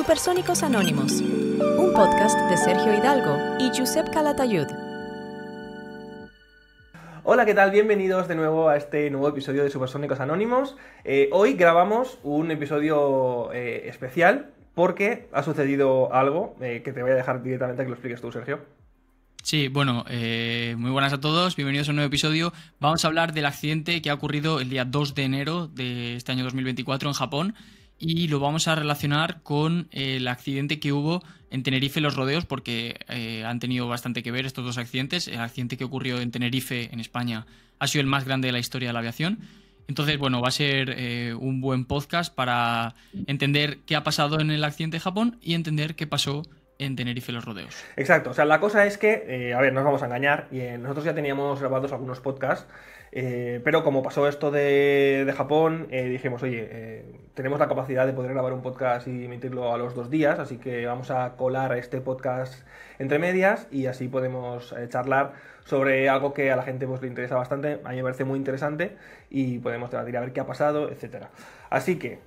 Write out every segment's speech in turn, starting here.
Supersónicos Anónimos, un podcast de Sergio Hidalgo y Josep Calatayud. Hola, ¿qué tal? Bienvenidos de nuevo a este nuevo episodio de Supersónicos Anónimos. Hoy grabamos un episodio especial porque ha sucedido algo que te voy a dejar directamente que lo expliques tú, Sergio. Sí, bueno, muy buenas a todos, bienvenidos a un nuevo episodio. Vamos a hablar del accidente que ha ocurrido el día 2 de enero de este año 2024 en Japón y lo vamos a relacionar con el accidente que hubo en Tenerife Los Rodeos porque han tenido bastante que ver estos dos accidentes. El accidente que ocurrió en Tenerife, en España, ha sido el más grande de la historia de la aviación. Entonces, bueno, va a ser un buen podcast para entender qué ha pasado en el accidente de Japón y entender qué pasó en Tenerife Los Rodeos. Exacto, o sea, la cosa es que, a ver, no nos vamos a engañar, y nosotros ya teníamos grabados algunos podcasts, pero como pasó esto de Japón, dijimos, oye, tenemos la capacidad de poder grabar un podcast y emitirlo a los 2 días, así que vamos a colar este podcast entre medias y así podemos charlar sobre algo que a la gente pues le interesa bastante. A mí me parece muy interesante y podemos debatir a ver qué ha pasado, etcétera. Así que,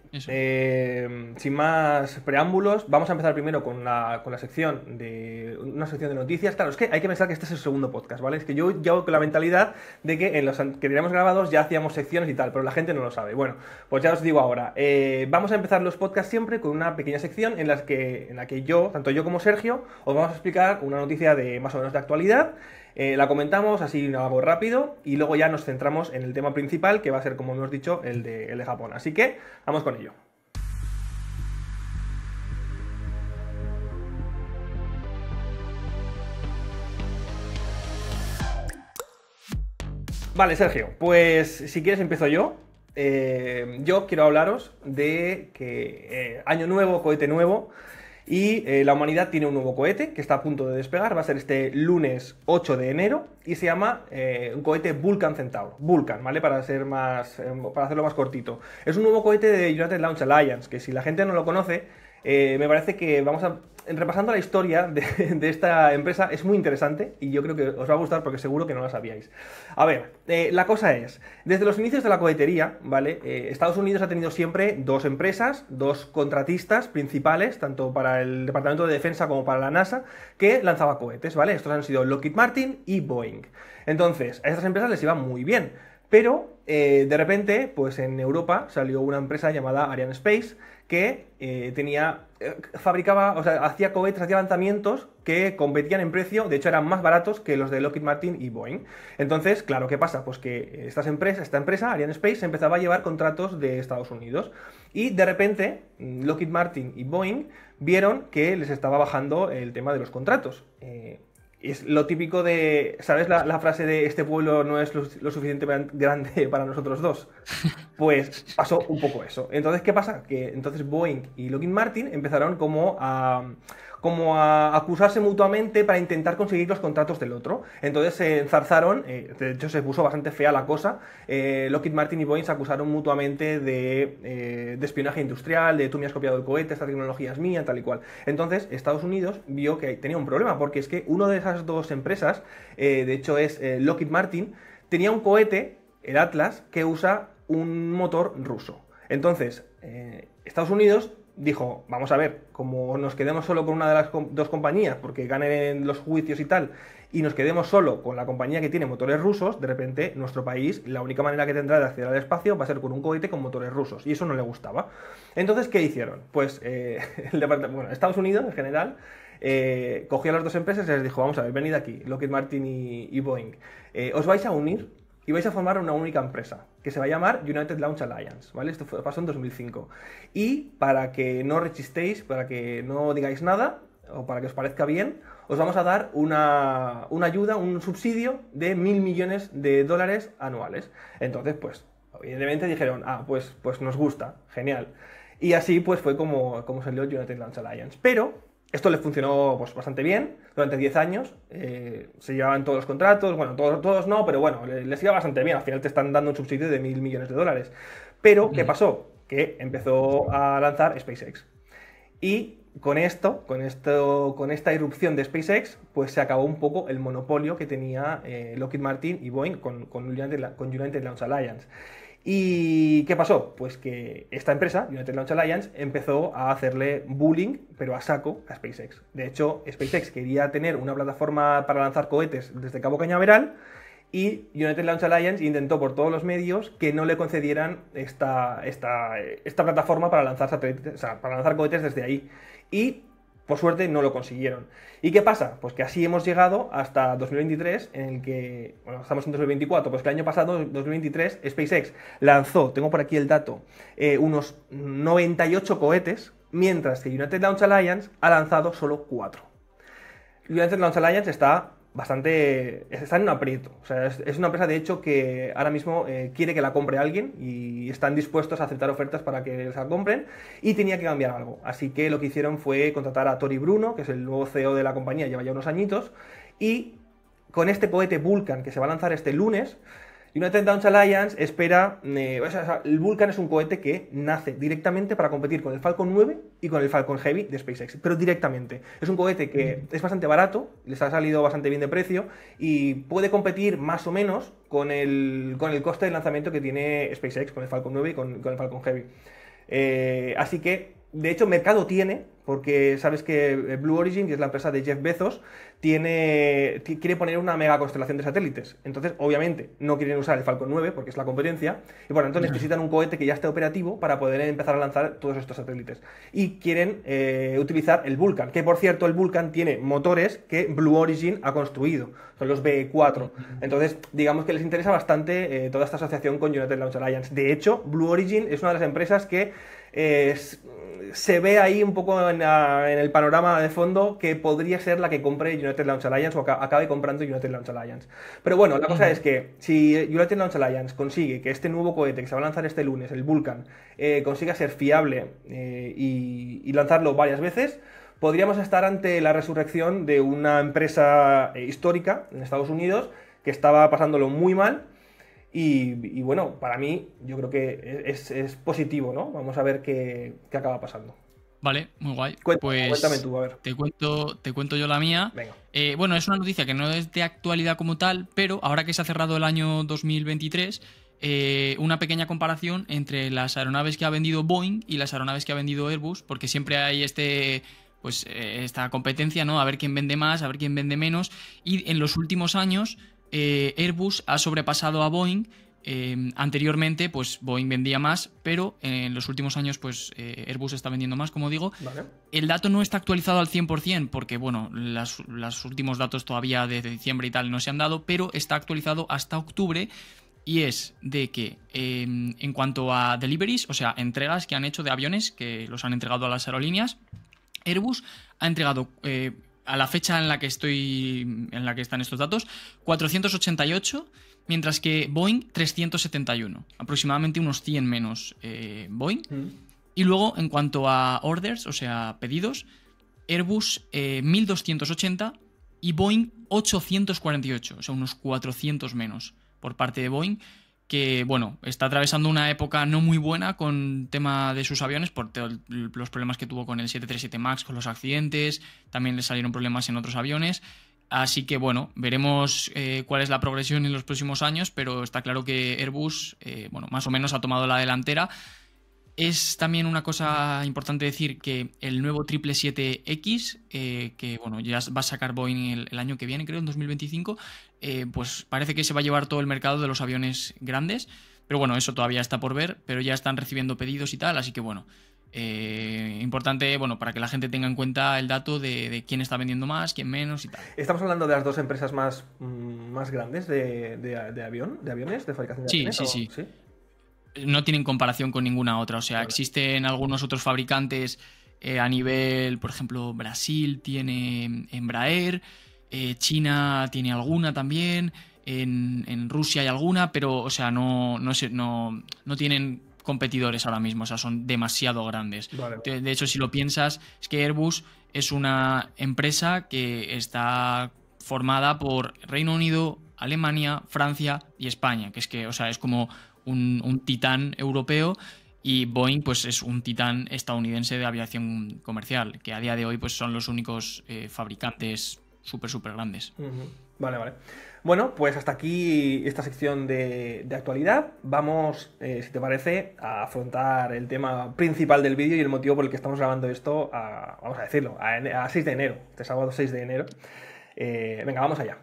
sin más preámbulos, vamos a empezar primero con la sección de una sección de noticias. Claro, es que hay que pensar que este es el segundo podcast, ¿vale? Es que yo llevo con la mentalidad de que en los que teníamos grabados ya hacíamos secciones y tal, pero la gente no lo sabe. Bueno, pues ya os digo ahora, vamos a empezar los podcasts siempre con una pequeña sección en la que yo, tanto yo como Sergio, os vamos a explicar una noticia de más o menos de actualidad. La comentamos así algo rápido y luego ya nos centramos en el tema principal, que va a ser, como hemos dicho, el de Japón. Así que vamos con ello. Vale, Sergio, pues si quieres empiezo yo. Yo quiero hablaros de que año nuevo, cohete nuevo. Y la humanidad tiene un nuevo cohete que está a punto de despegar, va a ser este lunes 8 de enero y se llama un cohete Vulcan Centaur. Vulcan, ¿vale? Para hacerlo más cortito. Es un nuevo cohete de United Launch Alliance, que si la gente no lo conoce, me parece que repasando la historia de esta empresa, es muy interesante y yo creo que os va a gustar porque seguro que no la sabíais. A ver, la cosa es, desde los inicios de la cohetería, ¿vale? Estados Unidos ha tenido siempre 2 empresas, 2 contratistas principales, tanto para el Departamento de Defensa como para la NASA, que lanzaba cohetes, ¿vale? Estos han sido Lockheed Martin y Boeing. Entonces, a estas empresas les iba muy bien, pero de repente, pues en Europa salió una empresa llamada Ariane Space que fabricaba, o sea, hacía cohetes, hacía lanzamientos que competían en precio, de hecho eran más baratos que los de Lockheed Martin y Boeing. Entonces, claro, ¿qué pasa? Pues que esta empresa, Ariane Space, empezaba a llevar contratos de Estados Unidos y de repente Lockheed Martin y Boeing vieron que les estaba bajando el tema de los contratos. Es lo típico de, ¿sabes la frase de este pueblo no es lo suficientemente grande para nosotros dos? Pues pasó un poco eso. Entonces, ¿qué pasa? Que entonces Boeing y Lockheed Martin empezaron como a acusarse mutuamente para intentar conseguir los contratos del otro. Entonces se enzarzaron, de hecho se puso bastante fea la cosa. Lockheed Martin y Boeing se acusaron mutuamente de espionaje industrial, de tú me has copiado el cohete, esta tecnología es mía, tal y cual. Entonces Estados Unidos vio que tenía un problema, porque es que una de esas 2 empresas, de hecho es Lockheed Martin, tenía un cohete, el Atlas, que usa un motor ruso. Entonces, Estados Unidos dijo, vamos a ver, como nos quedemos solo con una de las 2 compañías, porque ganen los juicios y tal, y nos quedemos solo con la compañía que tiene motores rusos, de repente nuestro país, la única manera que tendrá de acceder al espacio va a ser con un cohete con motores rusos, y eso no le gustaba. Entonces, ¿qué hicieron? Pues Estados Unidos, en general, cogió a las 2 empresas y les dijo, vamos a ver, venid aquí, Lockheed Martin y Boeing, os vais a unir y vais a formar una única empresa, que se va a llamar United Launch Alliance, ¿vale? Esto pasó en 2005. Y para que no rechistéis, para que no digáis nada, o para que os parezca bien, os vamos a dar una ayuda, un subsidio de $1.000 millones anuales. Entonces, pues, evidentemente dijeron, pues nos gusta, genial. Y así, pues, fue como salió United Launch Alliance. Pero esto les funcionó pues bastante bien, durante 10 años, se llevaban todos los contratos, bueno, todos no, pero bueno, les iba bastante bien, al final te están dando un subsidio de $1.000 millones. Pero, ¿qué pasó? Que empezó a lanzar SpaceX. Y con esta irrupción de SpaceX, pues se acabó un poco el monopolio que tenía Lockheed Martin y Boeing con United Launch Alliance. ¿Y qué pasó? Pues que esta empresa, United Launch Alliance, empezó a hacerle bullying, pero a saco, a SpaceX. De hecho, SpaceX quería tener una plataforma para lanzar cohetes desde Cabo Cañaveral y United Launch Alliance intentó por todos los medios que no le concedieran esta plataforma para lanzar satélites, o sea, para lanzar cohetes desde ahí. Y por suerte no lo consiguieron. ¿Y qué pasa? Pues que así hemos llegado hasta 2023, en el que, bueno, estamos en 2024, pues que el año pasado, 2023, SpaceX lanzó, tengo por aquí el dato, unos 98 cohetes, mientras que United Launch Alliance ha lanzado solo 4. United Launch Alliance está en un aprieto. O sea, es una empresa, de hecho, que ahora mismo quiere que la compre alguien y están dispuestos a aceptar ofertas para que la compren, y tenía que cambiar algo. Así que lo que hicieron fue contratar a Tori Bruno, que es el nuevo CEO de la compañía, lleva ya unos añitos, y con este cohete Vulcan que se va a lanzar este lunes, United Launch Alliance espera... el Vulcan es un cohete que nace directamente para competir con el Falcon 9 y con el Falcon Heavy de SpaceX, pero directamente. Es un cohete que es bastante barato, les ha salido bastante bien de precio y puede competir más o menos con el coste de lanzamiento que tiene SpaceX con el Falcon 9 y con el Falcon Heavy. Así que, de hecho, mercado tiene, porque sabes que Blue Origin, que es la empresa de Jeff Bezos, quiere poner una mega constelación de satélites. Entonces, obviamente, no quieren usar el Falcon 9 porque es la competencia, y por lo tanto necesitan un cohete que ya esté operativo para poder empezar a lanzar todos estos satélites. Y quieren utilizar el Vulcan, que por cierto, el Vulcan tiene motores que Blue Origin ha construido, son los BE-4. Entonces, digamos que les interesa bastante toda esta asociación con United Launch Alliance. De hecho, Blue Origin es una de las empresas que se ve ahí un poco en el panorama de fondo que podría ser la que compre United Launch Alliance o acabe comprando United Launch Alliance. Pero bueno, la cosa es que si United Launch Alliance consigue que este nuevo cohete que se va a lanzar este lunes, el Vulcan, consiga ser fiable y lanzarlo varias veces, podríamos estar ante la resurrección de una empresa histórica en Estados Unidos que estaba pasándolo muy mal. Y bueno, para mí yo creo que es positivo, ¿no? Vamos a ver qué acaba pasando. Vale, muy guay. Cuéntame tú, a ver. Te cuento yo la mía. Venga. Bueno, es una noticia que no es de actualidad como tal, pero ahora que se ha cerrado el año 2023, una pequeña comparación entre las aeronaves que ha vendido Boeing y las aeronaves que ha vendido Airbus, porque siempre hay esta competencia, ¿no? A ver quién vende más, a ver quién vende menos. Y en los últimos años Airbus ha sobrepasado a Boeing. Anteriormente, pues Boeing vendía más, pero en los últimos años, pues Airbus está vendiendo más, como digo. Vale. El dato no está actualizado al 100%, porque, bueno, los últimos datos todavía de diciembre y tal no se han dado, pero está actualizado hasta octubre, y es de que en cuanto a deliveries, o sea, entregas que han hecho de aviones, que los han entregado a las aerolíneas, Airbus ha entregado... a la fecha en la que están estos datos, 488, mientras que Boeing 371, aproximadamente unos 100 menos Boeing. Y luego, en cuanto a orders, o sea, pedidos, Airbus 1280 y Boeing 848, o sea, unos 400 menos por parte de Boeing, que, bueno, está atravesando una época no muy buena con tema de sus aviones por los problemas que tuvo con el 737 MAX, con los accidentes, también le salieron problemas en otros aviones. Así que, bueno, veremos cuál es la progresión en los próximos años, pero está claro que Airbus, más o menos ha tomado la delantera. Es también una cosa importante decir que el nuevo 777X, que bueno, ya va a sacar Boeing el año que viene, creo, en 2025, pues parece que se va a llevar todo el mercado de los aviones grandes. Pero bueno, eso todavía está por ver, pero ya están recibiendo pedidos y tal, así que bueno, importante, bueno, para que la gente tenga en cuenta el dato de quién está vendiendo más, quién menos y tal. Estamos hablando de las dos empresas más grandes de aviones, de fabricación de aviones. Sí. No tienen comparación con ninguna otra. O sea, vale. Existen algunos otros fabricantes a nivel, por ejemplo, Brasil tiene Embraer, China tiene alguna también, en Rusia hay alguna, pero, o sea, no tienen competidores ahora mismo, o sea, son demasiado grandes. Vale. De hecho, si lo piensas, es que Airbus es una empresa que está formada por Reino Unido, Alemania, Francia y España, que es que, o sea, es como un titán europeo, y Boeing pues es un titán estadounidense de aviación comercial, que a día de hoy pues son los únicos fabricantes súper grandes. Vale, vale. Bueno, pues hasta aquí esta sección de actualidad. Vamos, si te parece, a afrontar el tema principal del vídeo y el motivo por el que estamos grabando esto, vamos a decirlo, a 6 de enero, este sábado 6 de enero. Venga, vamos allá.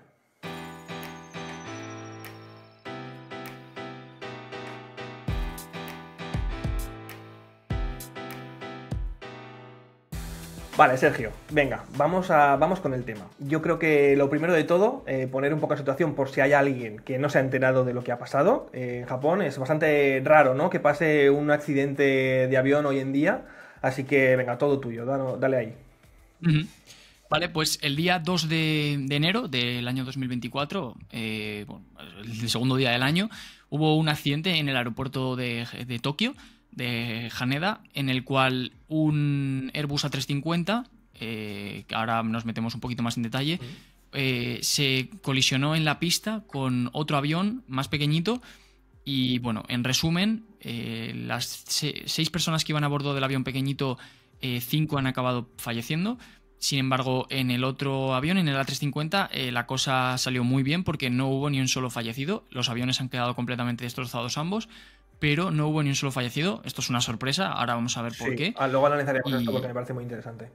Vale, Sergio, venga, vamos con el tema. Yo creo que lo primero de todo, poner un poco en situación por si hay alguien que no se ha enterado de lo que ha pasado. En Japón es bastante raro, ¿no?, que pase un accidente de avión hoy en día, así que venga, todo tuyo, dale ahí. Vale, pues el día 2 de enero del año 2024, bueno, el segundo día del año, hubo un accidente en el aeropuerto de Tokio, de Haneda, en el cual un Airbus A350, que ahora nos metemos un poquito más en detalle, se colisionó en la pista con otro avión más pequeñito y, bueno, en resumen, las 6 personas que iban a bordo del avión pequeñito, 5 han acabado falleciendo. Sin embargo, en el otro avión, en el A350, la cosa salió muy bien porque no hubo ni un solo fallecido. Los aviones han quedado completamente destrozados ambos, pero no hubo ni un solo fallecido. Esto es una sorpresa, ahora vamos a ver por qué. Luego analizaremos esto porque me parece muy interesante.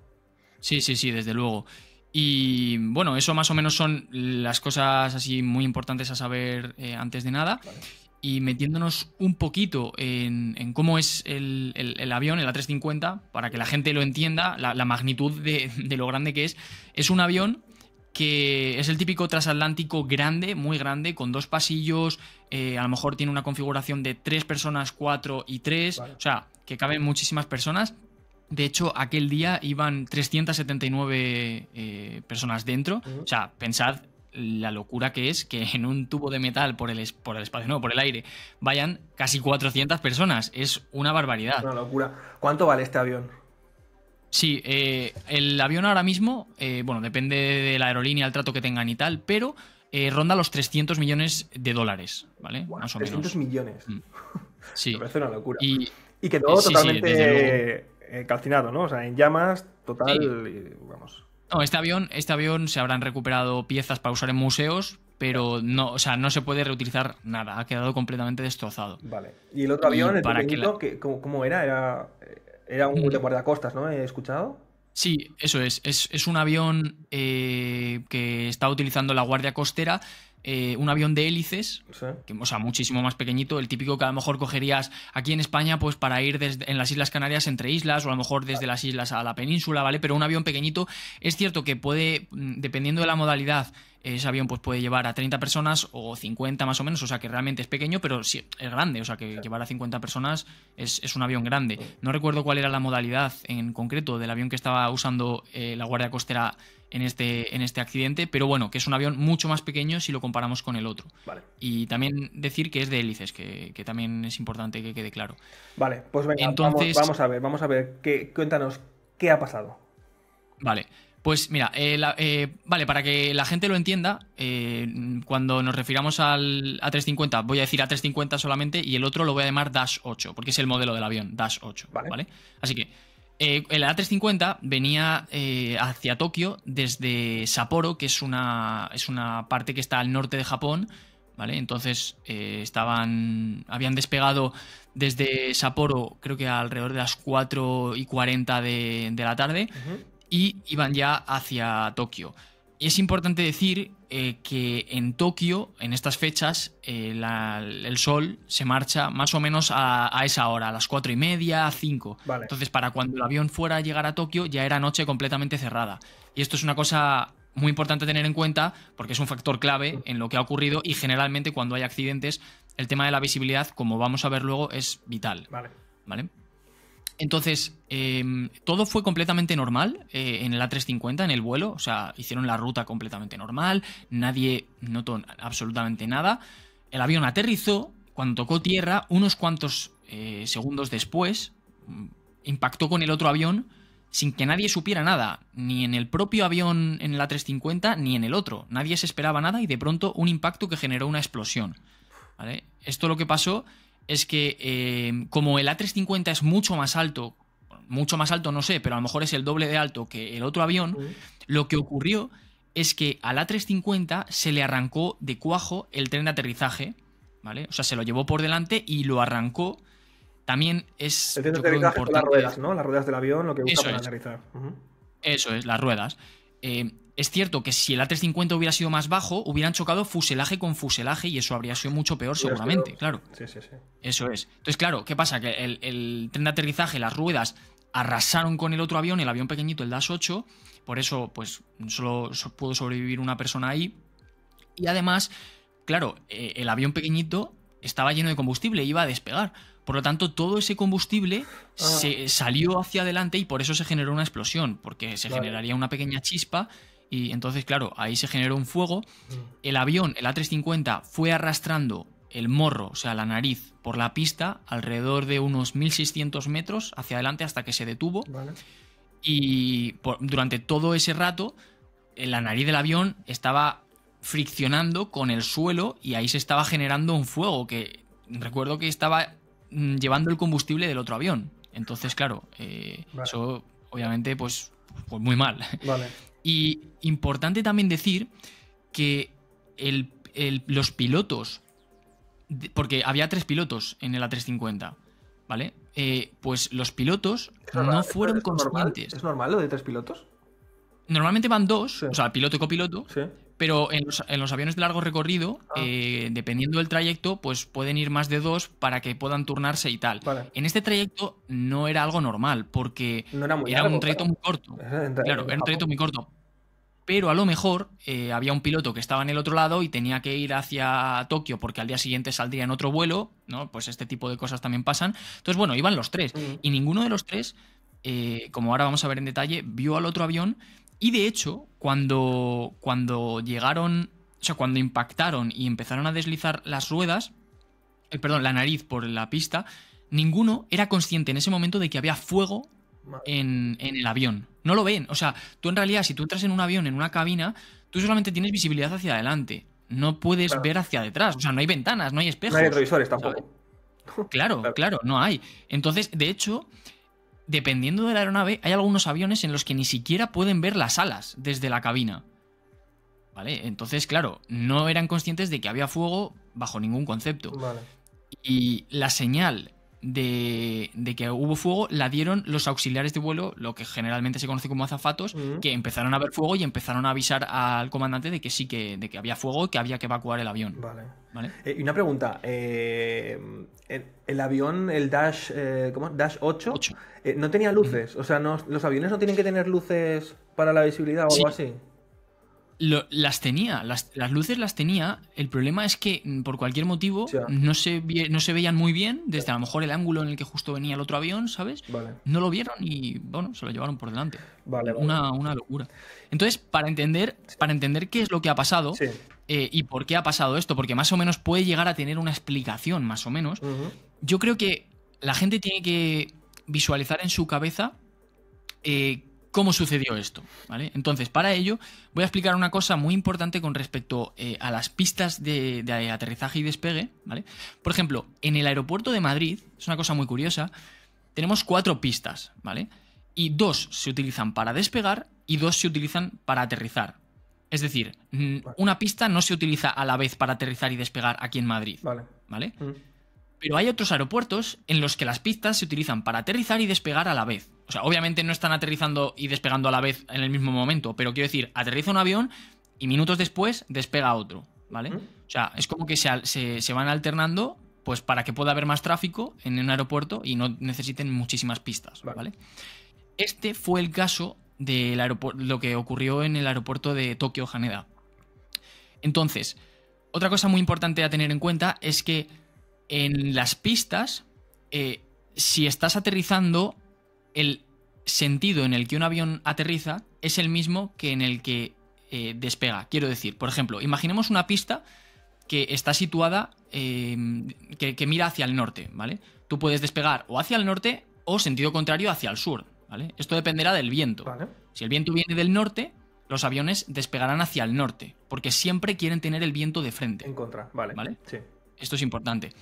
Sí, desde luego. Y bueno, eso más o menos son las cosas así muy importantes a saber antes de nada. Vale. Y metiéndonos un poquito en cómo es el avión, el A350, para que la gente lo entienda, la magnitud de lo grande que es un avión que es el típico transatlántico grande, muy grande, con 2 pasillos, a lo mejor tiene una configuración de 3 personas, 4 y 3, vale. O sea, que caben muchísimas personas. De hecho, aquel día iban 379 personas dentro. O sea, pensad la locura que es que en un tubo de metal por el espacio, no, por el aire, vayan casi 400 personas. Es una barbaridad. Una locura. ¿Cuánto vale este avión? Sí, el avión ahora mismo, bueno, depende de la aerolínea, el trato que tengan y tal, pero ronda los 300 millones de dólares, ¿vale? Wow, más o 300 menos. millones. Sí. Me parece una locura. Y que todo totalmente sí, calcinado, ¿no? O sea, en llamas, total, y, vamos. No, este avión se habrán recuperado piezas para usar en museos, pero no, o sea, no se puede reutilizar nada, ha quedado completamente destrozado. Vale. ¿Y el otro avión, el pequeñito, cómo era? Era un de guardacostas, ¿no? ¿He escuchado? Sí, eso es un avión que está utilizando la Guardia Costera, un avión de hélices, Sí. O sea, muchísimo más pequeñito, el típico que a lo mejor cogerías aquí en España pues para ir en las Islas Canarias entre islas, o a lo mejor desde las islas a la península, ¿vale? Pero un avión pequeñito. Es cierto que puede, dependiendo de la modalidad, ese avión pues puede llevar a 30 personas o 50 más o menos, o sea que realmente es pequeño, pero sí, es grande, o sea que llevar a 50 personas es un avión grande. No recuerdo cuál era la modalidad en concreto del avión que estaba usando la Guardia Costera en este accidente, pero bueno, que es un avión mucho más pequeño si lo comparamos con el otro. Vale. Y también decir que es de hélices, que también es importante que quede claro. Vale, pues venga, entonces, vamos a ver, cuéntanos, ¿qué ha pasado? Vale. Pues mira, vale, para que la gente lo entienda, cuando nos refiramos al A350, voy a decir A350 solamente y el otro lo voy a llamar Dash 8, porque es el modelo del avión, Dash 8, ¿vale? Así que el A350 venía hacia Tokio desde Sapporo, que es una parte que está al norte de Japón, ¿vale? Entonces habían despegado desde Sapporo, creo que alrededor de las 4:40 de la tarde, y iban ya hacia Tokio. Y es importante decir que en Tokio, en estas fechas, el sol se marcha más o menos a esa hora, a las 4:30, 5. Vale. Entonces, para cuando el avión fuera a llegar a Tokio, ya era noche completamente cerrada. Y esto es una cosa muy importante tener en cuenta, porque es un factor clave en lo que ha ocurrido, y generalmente cuando hay accidentes, el tema de la visibilidad, como vamos a ver luego, es vital. ¿Vale? Entonces, todo fue completamente normal en el A350, en el vuelo. O sea, hicieron la ruta completamente normal, nadie notó absolutamente nada. El avión aterrizó, cuando tocó tierra, unos cuantos segundos después, impactó con el otro avión sin que nadie supiera nada, ni en el propio avión en el A350, ni en el otro. Nadie se esperaba nada y de pronto un impacto que generó una explosión. ¿Vale? Esto lo que pasó es que como el A350 es mucho más alto no sé, pero a lo mejor es el doble de alto que el otro avión, lo que ocurrió es que al A350 se le arrancó de cuajo el tren de aterrizaje, ¿vale? O sea, se lo llevó por delante y lo arrancó. También es, El tren de yo creo, aterrizaje son las importante. ruedas, ¿no? Las ruedas del avión, lo que usa Eso para es. aterrizar. Eso es, las ruedas. Es cierto que si el A350 hubiera sido más bajo, hubieran chocado fuselaje con fuselaje y eso habría sido mucho peor seguramente, claro. Sí. Eso es. Entonces, claro, ¿qué pasa? Que el tren de aterrizaje, las ruedas, arrasaron con el otro avión, el avión pequeñito, el Dash 8, por eso pues solo pudo sobrevivir una persona ahí. Y además, claro, el avión pequeñito estaba lleno de combustible, iba a despegar. Por lo tanto, todo ese combustible se salió hacia adelante y por eso se generó una explosión, porque se generaría una pequeña chispa y entonces, claro, ahí se generó un fuego. El avión, el A350, fue arrastrando el morro, o sea, la nariz, por la pista alrededor de unos 1.600 metros hacia adelante hasta que se detuvo. Vale. Y durante todo ese rato, la nariz del avión estaba friccionando con el suelo y ahí se estaba generando un fuego que recuerdo que estaba llevando el combustible del otro avión. Entonces, claro, eso obviamente pues muy mal. Vale. Y importante también decir que los pilotos, porque había 3 pilotos en el A350, ¿vale? Pues los pilotos no fueron conscientes. ¿Es normal lo de 3 pilotos? Normalmente van 2, Sí. o sea, piloto y copiloto, Sí. pero en los aviones de largo recorrido, dependiendo del trayecto, pues pueden ir más de 2 para que puedan turnarse y tal. Vale. En este trayecto no era algo normal, porque No era muy era largo, un trayecto claro. muy corto. En Claro, era un trayecto muy corto. Pero a lo mejor había un piloto que estaba en el otro lado y tenía que ir hacia Tokio porque al día siguiente saldría en otro vuelo, ¿no? Pues este tipo de cosas también pasan. Entonces, bueno, iban los 3. Y ninguno de los 3, como ahora vamos a ver en detalle, vio al otro avión. Y de hecho, cuando llegaron, o sea, cuando impactaron y empezaron a deslizar las ruedas, la nariz por la pista, ninguno era consciente en ese momento de que había fuego en el avión. No lo ven. O sea, tú en realidad, si tú entras en un avión, en una cabina, tú solamente tienes visibilidad hacia adelante. No puedes ver hacia detrás. O sea, no hay ventanas, no hay espejos. No hay retrovisores tampoco. Claro, no hay. Entonces, de hecho, dependiendo de la aeronave, hay algunos aviones en los que ni siquiera pueden ver las alas desde la cabina. ¿Vale? Entonces, claro, no eran conscientes de que había fuego bajo ningún concepto. Vale. Y la señal de que hubo fuego la dieron los auxiliares de vuelo, lo que generalmente se conoce como azafatos, que empezaron a ver fuego y empezaron a avisar al comandante de que sí, de que había fuego y que había que evacuar el avión. Vale. Y una pregunta. El avión, el Dash, Dash 8, ¿no tenía luces? O sea, ¿los aviones no tienen que tener luces para la visibilidad o algo así? Las tenía, las luces las tenía. El problema es que por cualquier motivo no se veían muy bien desde a lo mejor el ángulo en el que justo venía el otro avión, ¿sabes? Vale. No lo vieron y bueno, se lo llevaron por delante. Vale. Una locura. Entonces, para entender qué es lo que ha pasado y por qué ha pasado esto, porque más o menos puede llegar a tener una explicación, más o menos, yo creo que la gente tiene que visualizar en su cabeza cómo sucedió esto, ¿vale? Entonces, para ello, voy a explicar una cosa muy importante con respecto a las pistas de aterrizaje y despegue, ¿vale? Por ejemplo, en el aeropuerto de Madrid, es una cosa muy curiosa, tenemos 4 pistas, ¿vale? Y 2 se utilizan para despegar y 2 se utilizan para aterrizar. Es decir, una pista no se utiliza a la vez para aterrizar y despegar aquí en Madrid, ¿vale? Pero hay otros aeropuertos en los que las pistas se utilizan para aterrizar y despegar a la vez. O sea, obviamente no están aterrizando y despegando a la vez en el mismo momento, pero quiero decir, aterriza un avión y minutos después despega otro, ¿vale? O sea, es como que se van alternando pues para que pueda haber más tráfico en un aeropuerto y no necesiten muchísimas pistas, ¿vale? Este fue el caso de lo que ocurrió en el aeropuerto de Tokio Haneda. Entonces, otra cosa muy importante a tener en cuenta es que en las pistas, si estás aterrizando, el sentido en el que un avión aterriza es el mismo que en el que despega. Quiero decir, por ejemplo, imaginemos una pista que está situada, que mira hacia el norte, ¿vale? Tú puedes despegar o hacia el norte o sentido contrario hacia el sur, ¿vale? Esto dependerá del viento. Si el viento viene del norte, los aviones despegarán hacia el norte, porque siempre quieren tener el viento de frente. En contra, ¿vale? Sí. Esto es importante.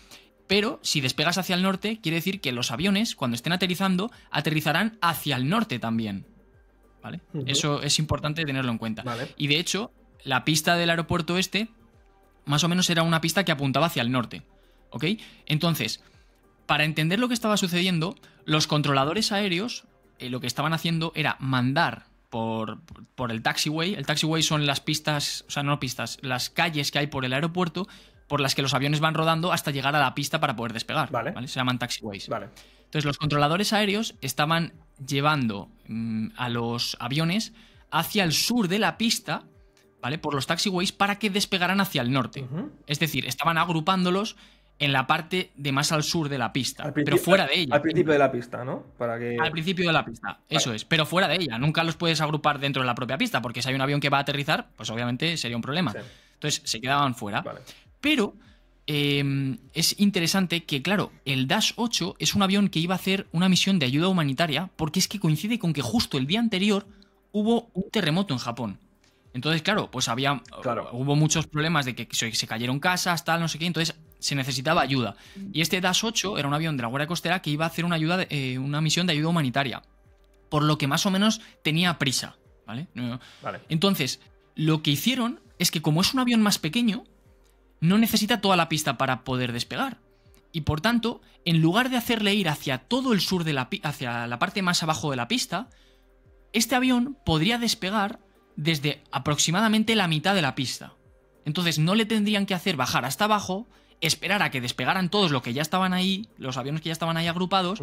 Pero si despegas hacia el norte, quiere decir que los aviones, cuando estén aterrizando, aterrizarán hacia el norte también, ¿vale? Eso es importante tenerlo en cuenta. Vale. Y de hecho, la pista del aeropuerto más o menos era una pista que apuntaba hacia el norte, ¿ok? Entonces, para entender lo que estaba sucediendo, los controladores aéreos lo que estaban haciendo era mandar por el taxiway. El taxiway son las pistas, o sea, no pistas, las calles que hay por el aeropuerto por las que los aviones van rodando hasta llegar a la pista para poder despegar. Vale. Se llaman taxiways. Vale. Entonces, los controladores aéreos estaban llevando a los aviones hacia el sur de la pista, ¿vale? Por los taxiways para que despegaran hacia el norte. Es decir, estaban agrupándolos en la parte de más al sur de la pista, pero fuera de ella. Al principio de la pista, ¿no? Al principio de la pista, eso es, pero fuera de ella. Nunca los puedes agrupar dentro de la propia pista, porque si hay un avión que va a aterrizar, pues obviamente sería un problema. Sí. Entonces se quedaban fuera. Vale. Pero es interesante que, claro, el Dash 8 es un avión que iba a hacer una misión de ayuda humanitaria, porque es que coincide con que justo el día anterior hubo un terremoto en Japón. Entonces, claro, pues hubo muchos problemas de que se cayeron casas, tal, no sé qué, entonces se necesitaba ayuda. Y este Dash 8 era un avión de la Guardia Costera que iba a hacer una misión de ayuda humanitaria, por lo que más o menos tenía prisa, ¿vale? Vale. Entonces, lo que hicieron es que como es un avión más pequeño, no necesita toda la pista para poder despegar. Y por tanto, en lugar de hacerle ir hacia todo el sur hacia la parte más abajo de la pista, este avión podría despegar desde aproximadamente la mitad de la pista. Entonces no le tendrían que hacer bajar hasta abajo, esperar a que despegaran todos los que ya estaban ahí, los aviones que ya estaban ahí agrupados,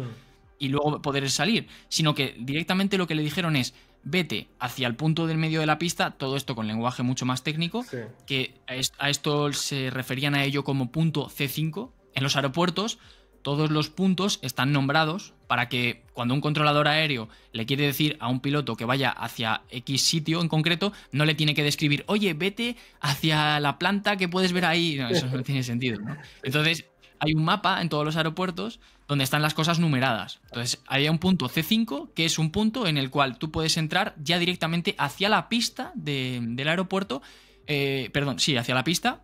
y luego poder salir, sino que directamente lo que le dijeron es: vete hacia el punto del medio de la pista, todo esto con lenguaje mucho más técnico, Sí. que a esto se referían a ello como punto C5. En los aeropuertos todos los puntos están nombrados para que cuando un controlador aéreo le quiere decir a un piloto que vaya hacia X sitio en concreto, no le tiene que describir: oye, vete hacia la planta que puedes ver ahí. No, eso no tiene sentido, ¿no? Entonces hay un mapa en todos los aeropuertos donde están las cosas numeradas. Entonces hay un punto C5, que es un punto en el cual tú puedes entrar ya directamente hacia la pista del aeropuerto, hacia la pista,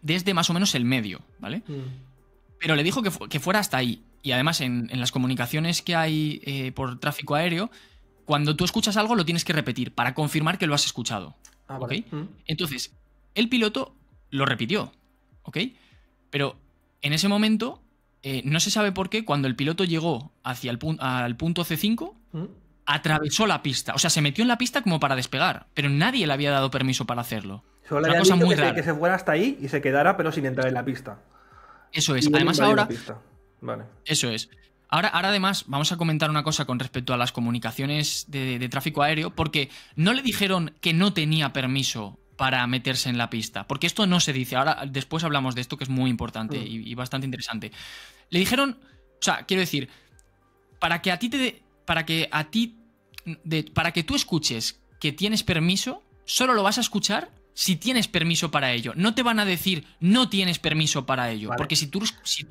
desde más o menos el medio, ¿vale? Pero le dijo que fuera hasta ahí. Y además en las comunicaciones que hay por tráfico aéreo, cuando tú escuchas algo lo tienes que repetir para confirmar que lo has escuchado. Vale. ¿Ok? Entonces, el piloto lo repitió, ¿ok? Pero en ese momento, no se sabe por qué, cuando el piloto llegó hacia al punto C5, atravesó la pista. O sea, se metió en la pista como para despegar, pero nadie le había dado permiso para hacerlo. Solo le habían dicho que se fuera hasta ahí y se quedara, pero sin entrar en la pista. Eso es. Además ahora... Vale. Eso es. Ahora además vamos a comentar una cosa con respecto a las comunicaciones de tráfico aéreo, porque no le dijeron que no tenía permiso para meterse en la pista, porque esto no se dice. Ahora después hablamos de esto, que es muy importante y bastante interesante. Le dijeron, o sea, quiero decir, para que tú escuches que tienes permiso, solo lo vas a escuchar si tienes permiso para ello. No te van a decir no tienes permiso para ello. Vale. Porque si tú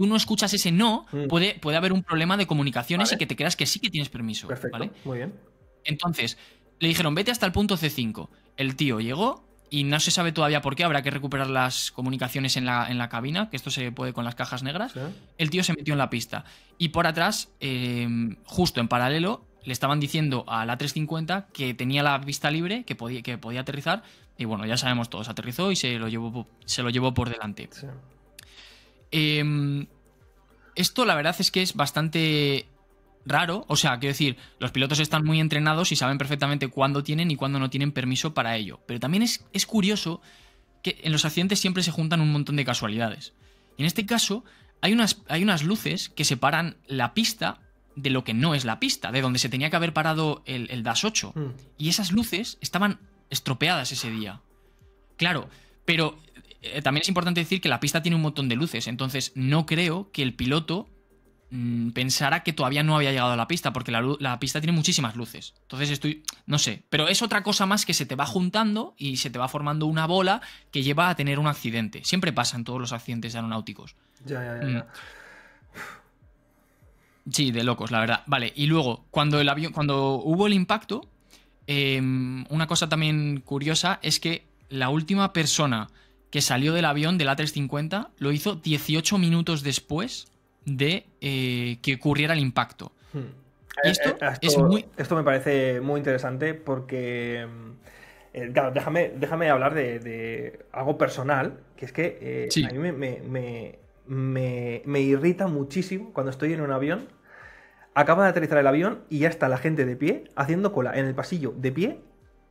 no escuchas ese no, puede haber un problema de comunicaciones, vale, y que te creas que sí que tienes permiso. Perfecto, ¿vale? Muy bien. Entonces, le dijeron vete hasta el punto C5. El tío llegó y no se sabe todavía por qué. Habrá que recuperar las comunicaciones en la cabina, que esto se puede con las cajas negras. ¿Sí? El tío se metió en la pista. Y por atrás, justo en paralelo, le estaban diciendo a la A350 que tenía la pista libre, que podía aterrizar. Y bueno, ya sabemos todos, aterrizó y se lo llevó por delante. Sí. Esto la verdad es que es bastante raro. O sea, quiero decir, los pilotos están muy entrenados y saben perfectamente cuándo tienen y cuándo no tienen permiso para ello. Pero también es curioso que en los accidentes siempre se juntan un montón de casualidades. Y en este caso hay unas luces que separan la pista de lo que no es la pista, de donde se tenía que haber parado el Dash 8. Y esas luces estaban estropeadas ese día. Claro, pero también es importante decir que la pista tiene un montón de luces, entonces no creo que el piloto pensara que todavía no había llegado a la pista, porque la pista tiene muchísimas luces. Entonces no sé, pero es otra cosa más que se te va juntando y se te va formando una bola que lleva a tener un accidente. Siempre pasa en todos los accidentes aeronáuticos. Ya. Sí, de locos, la verdad. Vale, y luego, cuando hubo el impacto, una cosa también curiosa es que la última persona que salió del avión del A350 lo hizo 18 minutos después de que ocurriera el impacto. Y esto es muy... Esto me parece muy interesante porque, claro, déjame hablar de algo personal, que es que Sí, a mí me irrita muchísimo cuando estoy en un avión, acaba de aterrizar el avión y ya está la gente de pie, haciendo cola en el pasillo, de pie,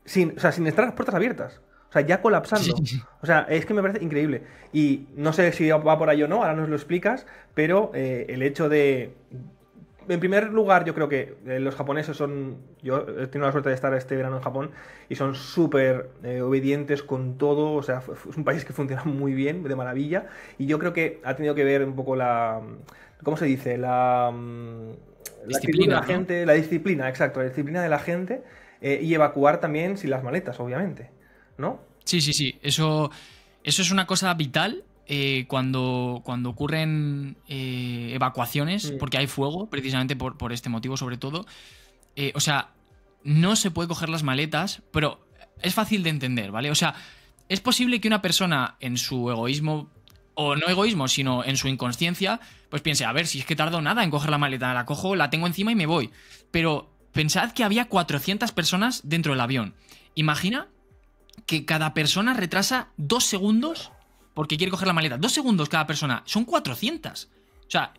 o sea, sin estar las puertas abiertas. O sea, ya sí, colapsando. sí. O sea, es que me parece increíble. Y no sé si va por ahí o no, ahora nos lo explicas, pero el hecho de... En primer lugar, yo creo que los japoneses son... Yo he tenido la suerte de estar este verano en Japón y son súper obedientes con todo. O sea, es un país que funciona muy bien, de maravilla. Y yo creo que ha tenido que ver un poco la... ¿Cómo se dice? La actitud de la Disciplina, ¿no? gente, la disciplina, exacto, la disciplina de la gente y evacuar también sin las maletas, obviamente, ¿no? Sí, sí, sí. Eso es una cosa vital cuando ocurren evacuaciones, Mm, porque hay fuego, precisamente por este motivo sobre todo. O sea, no se puede coger las maletas, pero es fácil de entender, ¿vale? O sea, es posible que una persona en su egoísmo, o no egoísmo, sino en su inconsciencia, pues piense, a ver, si es que tardo nada en coger la maleta, la cojo, la tengo encima y me voy. Pero pensad que había 400 personas dentro del avión. Imagina que cada persona retrasa 2 segundos porque quiere coger la maleta. 2 segundos cada persona. Son 400. O sea,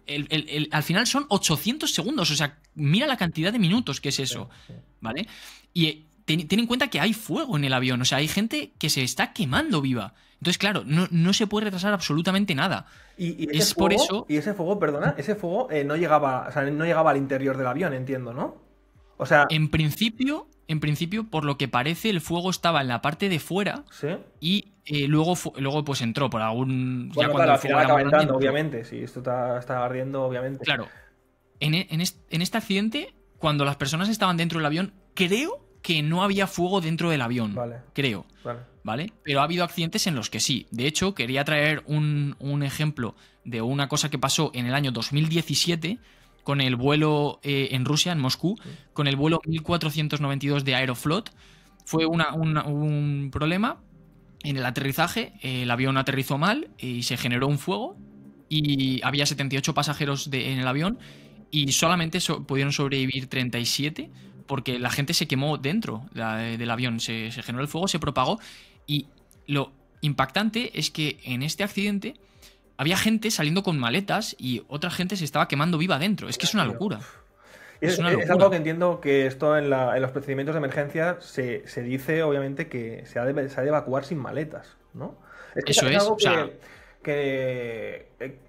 al final son 800 segundos. O sea, mira la cantidad de minutos que es sí, eso. sí. ¿Vale? Y ten en cuenta que hay fuego en el avión. O sea, hay gente que se está quemando viva. Entonces, claro, no se puede retrasar absolutamente nada. Es por eso... Y ese fuego, perdona, ese fuego no llegaba, o sea, no llegaba al interior del avión, entiendo, ¿no? O sea, En principio, por lo que parece, el fuego estaba en la parte de fuera sí. y luego pues entró por algún... Ya Bueno, cuando claro, el al fuego final era acaba más grande, entrando, entró. obviamente. Si esto está ardiendo, obviamente. Claro, en este accidente, cuando las personas estaban dentro del avión, creo que no había fuego dentro del avión. Vale, Creo. vale. ¿Vale? Pero ha habido accidentes en los que sí. De hecho, quería traer un ejemplo de una cosa que pasó en el año 2017 con el vuelo en Rusia, en Moscú, con el vuelo 1492 de Aeroflot. Fue un problema en el aterrizaje. El avión aterrizó mal y se generó un fuego. Y había 78 pasajeros en el avión y solamente pudieron sobrevivir 37 porque la gente se quemó dentro del avión. Se generó el fuego, se propagó. Y lo impactante es que en este accidente había gente saliendo con maletas y otra gente se estaba quemando viva dentro. Es que es una locura. Es una Es algo locura. que entiendo que esto en los procedimientos de emergencia se dice, obviamente, que se ha de evacuar sin maletas, ¿no? Es que Eso es es. algo O sea,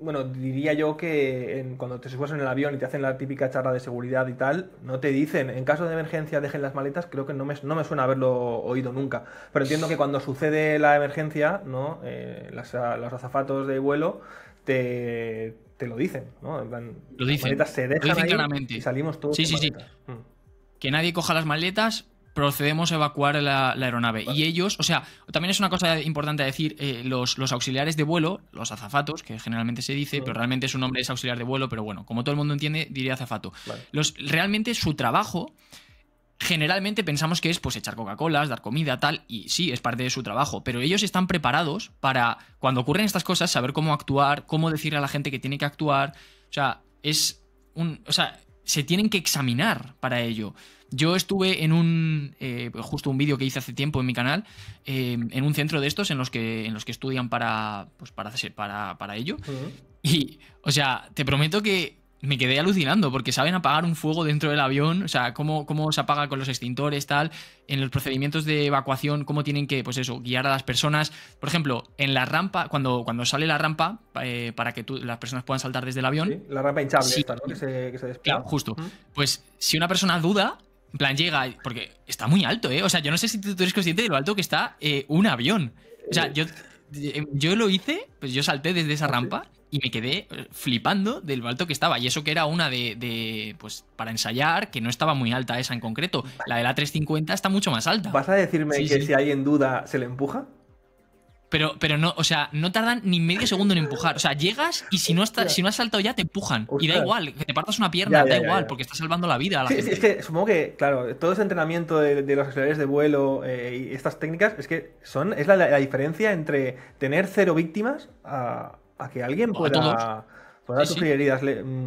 bueno, diría yo que cuando te subes en el avión y te hacen la típica charla de seguridad y tal, no te dicen, en caso de emergencia dejen las maletas, creo que no me suena haberlo oído nunca. Pero entiendo que cuando sucede la emergencia, ¿no? Los azafatos de vuelo te lo dicen, ¿no? En plan, lo las dicen. maletas se Lo dejan dicen ahí y claramente. salimos todos Sí, sin sí, sí. maletas. Que nadie coja las maletas, procedemos a evacuar la aeronave. Vale. Y ellos, o sea, también es una cosa importante a decir, los auxiliares de vuelo, los azafatos, que generalmente se dice, pero realmente su nombre es auxiliar de vuelo, pero bueno, como todo el mundo entiende, diría azafato. Vale. Realmente su trabajo, generalmente pensamos que es pues echar Coca-Colas, dar comida, tal, y sí, es parte de su trabajo, pero ellos están preparados para, cuando ocurren estas cosas, saber cómo actuar, cómo decirle a la gente que tiene que actuar. O sea, se tienen que examinar para ello. Yo estuve en justo un vídeo que hice hace tiempo en mi canal, en un centro de estos en los que estudian para ello. Y, o sea, te prometo que me quedé alucinando porque saben apagar un fuego dentro del avión, o sea, cómo se apaga con los extintores, tal, en los procedimientos de evacuación, cómo tienen que, pues eso, guiar a las personas. Por ejemplo, en la rampa, cuando sale la rampa, para que las personas puedan saltar desde el avión. Sí, la rampa hinchable Sí, esta, ¿no? Que se despliega. claro, justo. Pues si una persona duda, en plan llega, porque está muy alto, ¿eh? O sea, yo no sé si tú eres consciente de lo alto que está un avión. O sea, yo lo hice, pues yo salté desde esa rampa y me quedé flipando de lo alto que estaba. Y eso que era una pues para ensayar, que no estaba muy alta esa en concreto. La de la 350 está mucho más alta. ¿Vas a decirme Sí, que sí. si hay en duda se le empuja? Pero no, o sea, no tardan ni medio segundo en empujar. O sea, llegas y si no has saltado ya, te empujan. Y da Ostras. igual, que te partas una pierna, Ya, da igual, ya. porque estás salvando la vida a la Sí, gente. es que supongo que, claro, todo ese entrenamiento de los auxiliares de vuelo y estas técnicas es que es la diferencia entre tener 0 víctimas a que alguien O a todos. Puede Sí, sufrir heridas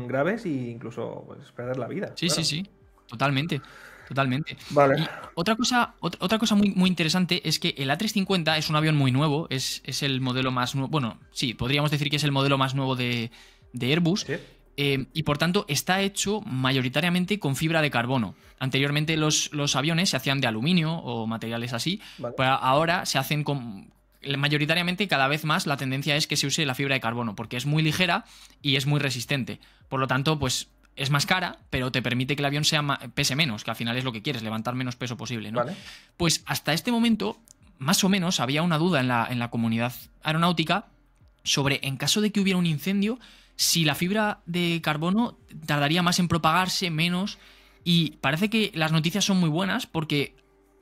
graves e incluso pues, perder la vida. sí, Claro. sí, sí. Totalmente. Totalmente. Vale. Y otra cosa muy, muy interesante es que el A350 es un avión muy nuevo, es el modelo más nuevo. Bueno, sí, podríamos decir que es el modelo más nuevo de Airbus. ¿Sí? Y por tanto está hecho mayoritariamente con fibra de carbono. Anteriormente los aviones se hacían de aluminio o materiales así, Vale. pero ahora se hacen con... Mayoritariamente, cada vez más la tendencia es que se use la fibra de carbono, porque es muy ligera y es muy resistente. Por lo tanto, pues es más cara, pero te permite que el avión pese menos, que al final es lo que quieres, levantar menos peso posible, ¿no? Vale. Pues hasta este momento, más o menos, había una duda en la comunidad aeronáutica sobre, en caso de que hubiera un incendio, si la fibra de carbono tardaría más en propagarse, menos. Y parece que las noticias son muy buenas porque,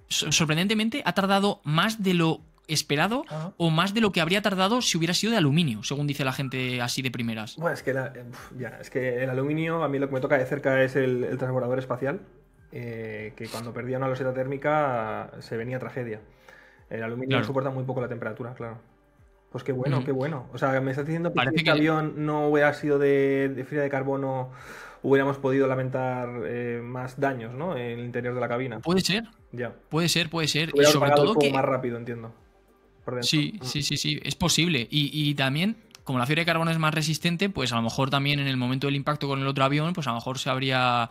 sorprendentemente, ha tardado más de lo esperado o más de lo que habría tardado si hubiera sido de aluminio, según dice la gente así de primeras. Bueno, es que, es que el aluminio, a mí lo que me toca de cerca es el transbordador espacial, que cuando perdía una loseta térmica se venía tragedia. El aluminio Claro. soporta muy poco la temperatura, claro. Pues qué bueno, Ujú. qué bueno. O sea, me estás diciendo que Parece si este que- avión no hubiera sido de fibra de carbono, hubiéramos podido lamentar más daños, ¿no? En el interior de la cabina. Puede ser, Ya. puede ser, puede ser. Y Hubiera sobre apagado el todo fuego que... más rápido, entiendo. Por dentro. Sí, sí, sí, sí, es posible. Y también, como la fibra de carbono es más resistente, pues a lo mejor también en el momento del impacto con el otro avión, pues a lo mejor se habría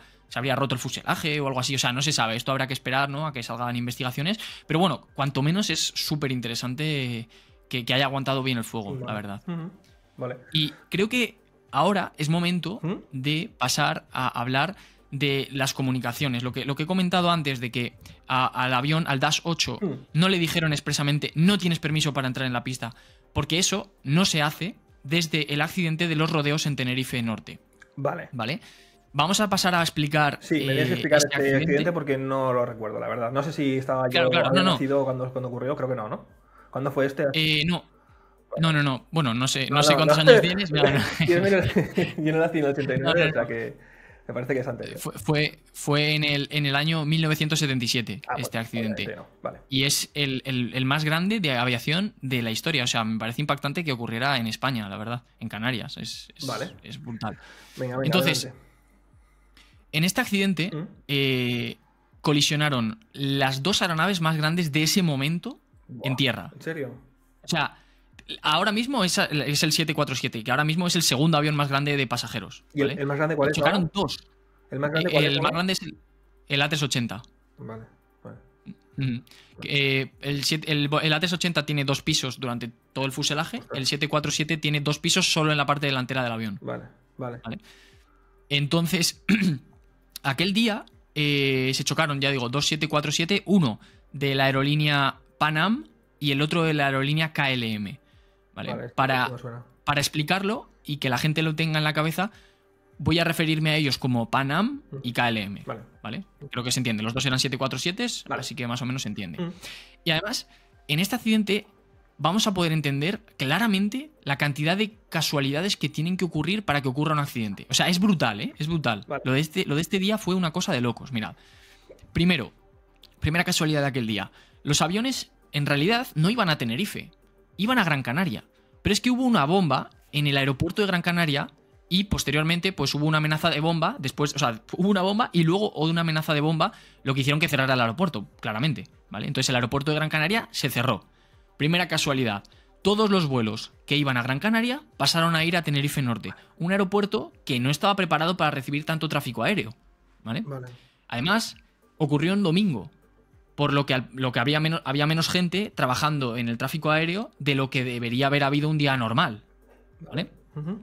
roto el fuselaje o algo así. O sea, no se sabe. Esto habrá que esperar, ¿no? A que salgan investigaciones. Pero bueno, cuanto menos es súper interesante que haya aguantado bien el fuego, la Vale. verdad. Ujú. Vale. Y creo que ahora es momento ¿Mm? de pasar a hablar de las comunicaciones. Lo que he comentado antes de que al avión, al Dash 8, ¿Mm? no le dijeron expresamente no tienes permiso para entrar en la pista, porque eso no se hace desde el accidente de los rodeos en Tenerife Norte. Vale. ¿Vale? Vamos a pasar a explicar. Sí, me tienes que explicar este este accidente porque no lo recuerdo, la verdad. No sé si estaba Claro, yo claro, había no, no. nacido cuando ocurrió, creo que no, ¿no? ¿Cuándo fue este? No. No. Bueno, no sé, No, no sé no, cuántos no. años tienes. No, no. Yo no nací en el 89, No, no, o sea no. que me parece que es anterior. Fue en el año 1977 Pues, este accidente. obviamente no. Vale. Y es el más grande de aviación de la historia. O sea, me parece impactante que ocurriera en España, la verdad. En Canarias. Vale. Es brutal. Venga, Entonces, adelante. en este accidente colisionaron las dos aeronaves más grandes de ese momento en Buah, tierra. ¿En serio? O sea, ahora mismo es el 747, que ahora mismo es el segundo avión más grande de pasajeros. ¿Y ¿vale? el más grande cuál es? Chocaron ahora? dos. ¿El más grande cuál es? El más ahora? grande es el A380. Vale, vale. Ujú. El A380 tiene dos pisos durante todo el fuselaje. El 747 tiene dos pisos solo en la parte delantera del avión. Vale, vale. ¿Vale? Entonces, aquel día se chocaron, ya digo, dos 747, uno de la aerolínea Pan Am y el otro de la aerolínea KLM. ¿Vale? Vale, Para esto me suena. explicarlo y que la gente lo tenga en la cabeza, voy a referirme a ellos como Pan Am y KLM. Vale. ¿Vale? Creo que se entiende. Los dos eran 747, Vale. así que más o menos se entiende. Mm. Y además, en este accidente vamos a poder entender claramente la cantidad de casualidades que tienen que ocurrir para que ocurra un accidente. O sea, es brutal, ¿eh? Es brutal. Vale. Lo de este día fue una cosa de locos. Mirad. Primera casualidad de aquel día. Los aviones, en realidad, no iban a Tenerife. Iban a Gran Canaria. Pero es que hubo una bomba en el aeropuerto de Gran Canaria y posteriormente pues hubo una amenaza de bomba. Después, o sea, hubo una bomba y luego una amenaza de bomba, lo que hicieron que cerrara el aeropuerto, claramente. ¿Vale? Entonces el aeropuerto de Gran Canaria se cerró. Primera casualidad. Todos los vuelos que iban a Gran Canaria pasaron a ir a Tenerife Norte. Un aeropuerto que no estaba preparado para recibir tanto tráfico aéreo. ¿Vale? Vale. Además, ocurrió en domingo. Por lo que había menos gente trabajando en el tráfico aéreo de lo que debería haber habido un día normal. ¿Vale? Ujú.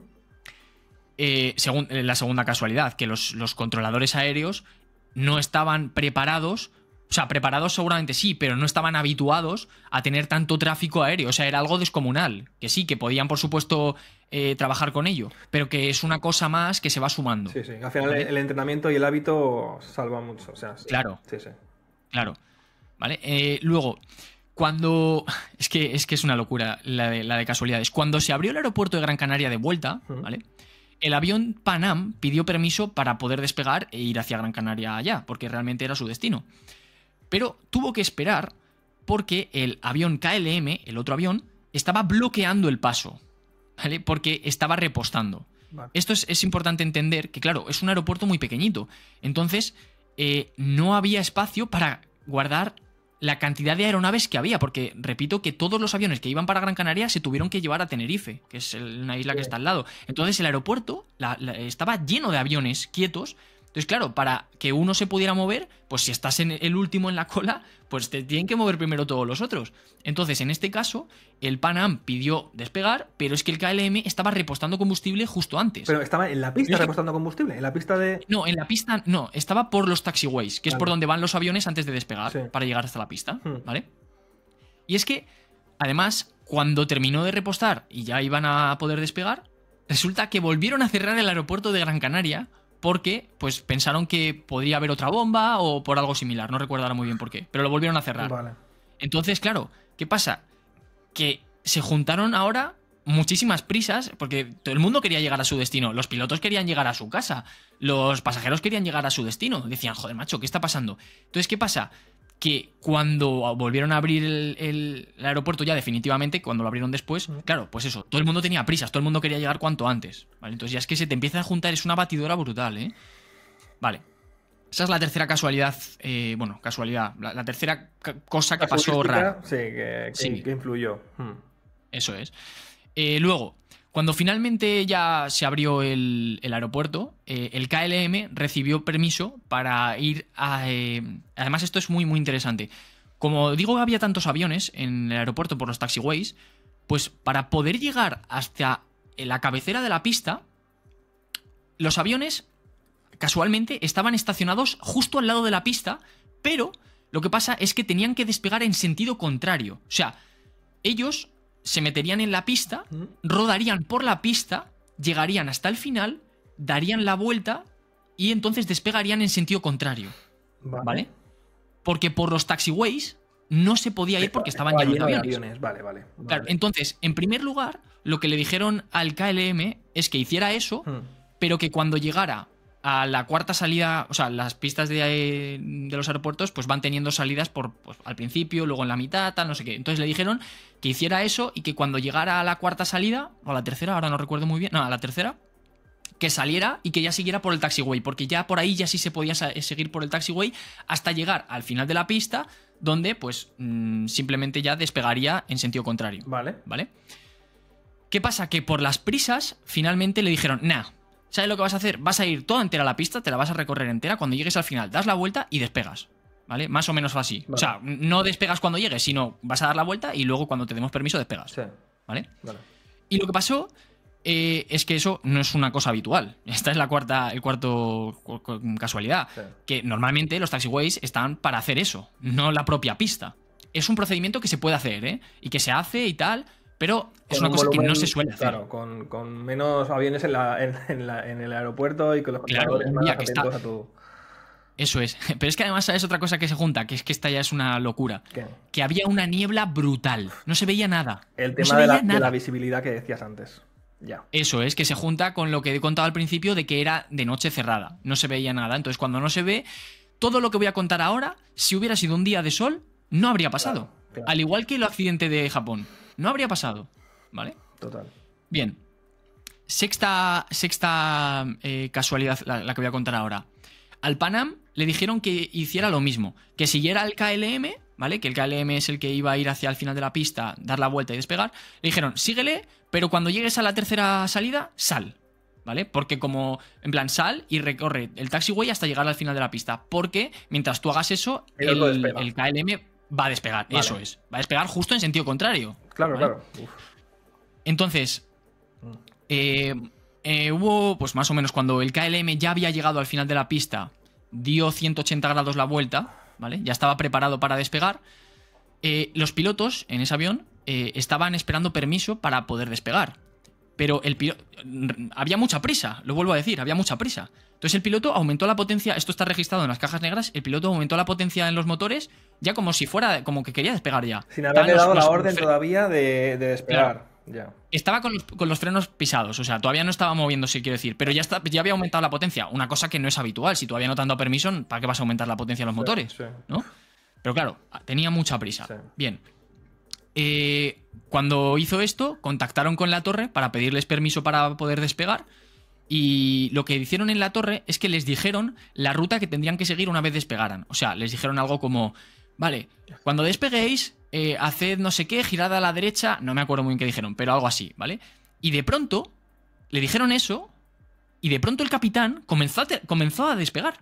La segunda casualidad, que los controladores aéreos no estaban preparados. O sea, preparados seguramente sí, pero no estaban habituados a tener tanto tráfico aéreo. O sea, era algo descomunal. Que sí, que podían, por supuesto, trabajar con ello, pero que es una cosa más que se va sumando. Sí, sí. Al final ¿Vale? el entrenamiento y el hábito salvan mucho. O sea, sí. Claro. Sí, sí. Claro. ¿Vale? Luego, cuando... Es que es una locura la de casualidades. Cuando se abrió el aeropuerto de Gran Canaria de vuelta, ¿vale? El avión Pan Am pidió permiso para poder despegar e ir hacia Gran Canaria allá, porque realmente era su destino. Pero tuvo que esperar porque el avión KLM, el otro avión, estaba bloqueando el paso, ¿vale? Porque estaba repostando. Vale. Esto es importante entender que, claro, es un aeropuerto muy pequeñito. Entonces, no había espacio para guardar la cantidad de aeronaves que había, porque repito que todos los aviones que iban para Gran Canaria se tuvieron que llevar a Tenerife, que es una isla que está al lado. Entonces el aeropuerto estaba lleno de aviones quietos. Entonces, claro, para que uno se pudiera mover, pues si estás en el último en la cola, pues te tienen que mover primero todos los otros. Entonces, en este caso, el Pan Am pidió despegar, pero es que el KLM estaba repostando combustible justo antes. Pero estaba en la pista repostando combustible, en la pista de... No, en la pista no, estaba por los taxiways, que es por donde van los aviones antes de despegar, Sí. para llegar hasta la pista, ¿vale? Y es que, además, cuando terminó de repostar y ya iban a poder despegar, resulta que volvieron a cerrar el aeropuerto de Gran Canaria porque pues pensaron que podría haber otra bomba o por algo similar, no recuerdo ahora muy bien por qué, pero lo volvieron a cerrar. Vale. Entonces, claro, ¿qué pasa? Que se juntaron ahora muchísimas prisas, porque todo el mundo quería llegar a su destino. Los pilotos querían llegar a su casa, los pasajeros querían llegar a su destino. Decían, joder, macho, ¿qué está pasando? Entonces, ¿qué pasa? Que cuando volvieron a abrir el aeropuerto ya definitivamente, cuando lo abrieron después, claro, pues eso, todo el mundo tenía prisas, todo el mundo quería llegar cuanto antes, ¿vale? Entonces ya es que se te empieza a juntar, es una batidora brutal, ¿eh? Vale. Esa es la tercera casualidad, casualidad, la tercera cosa que pasó rara. Sí, que influyó. Eso es. Luego, cuando finalmente ya se abrió el aeropuerto, el KLM recibió permiso para ir a... además, esto es muy, muy interesante. Como digo, había tantos aviones en el aeropuerto por los taxiways, pues para poder llegar hasta la cabecera de la pista, los aviones casualmente estaban estacionados justo al lado de la pista, pero lo que pasa es que tenían que despegar en sentido contrario. O sea, ellos se meterían en la pista, rodarían por la pista, llegarían hasta el final, darían la vuelta y entonces despegarían en sentido contrario. ¿Vale? Porque por los taxiways no se podía ir porque estaban llenos de aviones. Vale. Claro, entonces, en primer lugar, lo que le dijeron al KLM es que hiciera eso, pero que cuando llegara a la cuarta salida, o sea, las pistas de los aeropuertos pues van teniendo salidas por pues, al principio, luego en la mitad, tal, no sé qué. Entonces le dijeron que hiciera eso y que cuando llegara a la cuarta salida, o a la tercera, ahora no recuerdo muy bien, no, a la tercera, que saliera y que ya siguiera por el taxiway, porque ya por ahí ya sí se podía seguir por el taxiway hasta llegar al final de la pista, donde pues simplemente ya despegaría en sentido contrario. Vale. ¿Qué pasa? Que por las prisas finalmente le dijeron, nah, ¿sabes lo que vas a hacer? Vas a ir toda entera a la pista, te la vas a recorrer entera, cuando llegues al final das la vuelta y despegas, ¿vale? Más o menos así. Vale. O sea, no despegas cuando llegues, sino vas a dar la vuelta y luego cuando te demos permiso despegas. Sí. ¿Vale? Y lo que pasó es que eso no es una cosa habitual. Esta es el cuarto casualidad. Sí. Que normalmente los taxiways están para hacer eso, no la propia pista. Es un procedimiento que se puede hacer, ¿eh? Y que se hace y tal, pero es una cosa que no se suele hacer. Claro, con menos aviones en el aeropuerto y con los controladores más atentos a tu... Eso es. Pero es que además sabes otra cosa que se junta, que es que esta ya es una locura. ¿Qué? Que había una niebla brutal. No se veía nada. El tema de la visibilidad que decías antes. Ya. Eso es, que se junta con lo que he contado al principio de que era de noche cerrada. No se veía nada. Entonces, cuando no se ve, todo lo que voy a contar ahora, si hubiera sido un día de sol, no habría pasado. Claro. Al igual que el accidente de Japón. No habría pasado, ¿vale? Total. Bien. Sexta casualidad, la que voy a contar ahora. Al Pan Am le dijeron que hiciera lo mismo, que siguiera el KLM, ¿vale? Que el KLM es el que iba a ir hacia el final de la pista, dar la vuelta y despegar. Le dijeron, síguele, pero cuando llegues a la tercera salida, sal, ¿vale? Porque como, en plan, sal y recorre el taxiway hasta llegar al final de la pista. Porque mientras tú hagas eso, el KLM va a despegar. Vale. Eso es. Va a despegar justo en sentido contrario. Claro, ¿vale? Claro. Uf. Entonces, hubo, pues más o menos, cuando el KLM ya había llegado al final de la pista, dio 180 grados la vuelta, ¿vale? Ya estaba preparado para despegar. Los pilotos en ese avión estaban esperando permiso para poder despegar. Pero había mucha prisa, lo vuelvo a decir, había mucha prisa. Entonces el piloto aumentó la potencia, esto está registrado en las cajas negras, el piloto aumentó la potencia en los motores ya como si fuera, como que quería despegar ya. Sin haberle dado la orden todavía de despegar. Claro. Ya. Estaba con los frenos pisados, o sea, todavía no estaba moviéndose, quiero decir, pero ya había aumentado la potencia, una cosa que no es habitual. Si todavía no te han dado permiso, ¿para qué vas a aumentar la potencia de los motores? Sí. ¿No? Pero claro, tenía mucha prisa. Sí. Bien. Cuando hizo esto, contactaron con la torre para pedirles permiso para poder despegar Y lo que hicieron en la torre es que les dijeron la ruta que tendrían que seguir una vez despegaran. O sea, les dijeron algo como, vale, cuando despeguéis, haced no sé qué, girad a la derecha, no me acuerdo muy bien qué dijeron, pero algo así, ¿vale? Y de pronto le dijeron eso y de pronto el capitán comenzó a despegar.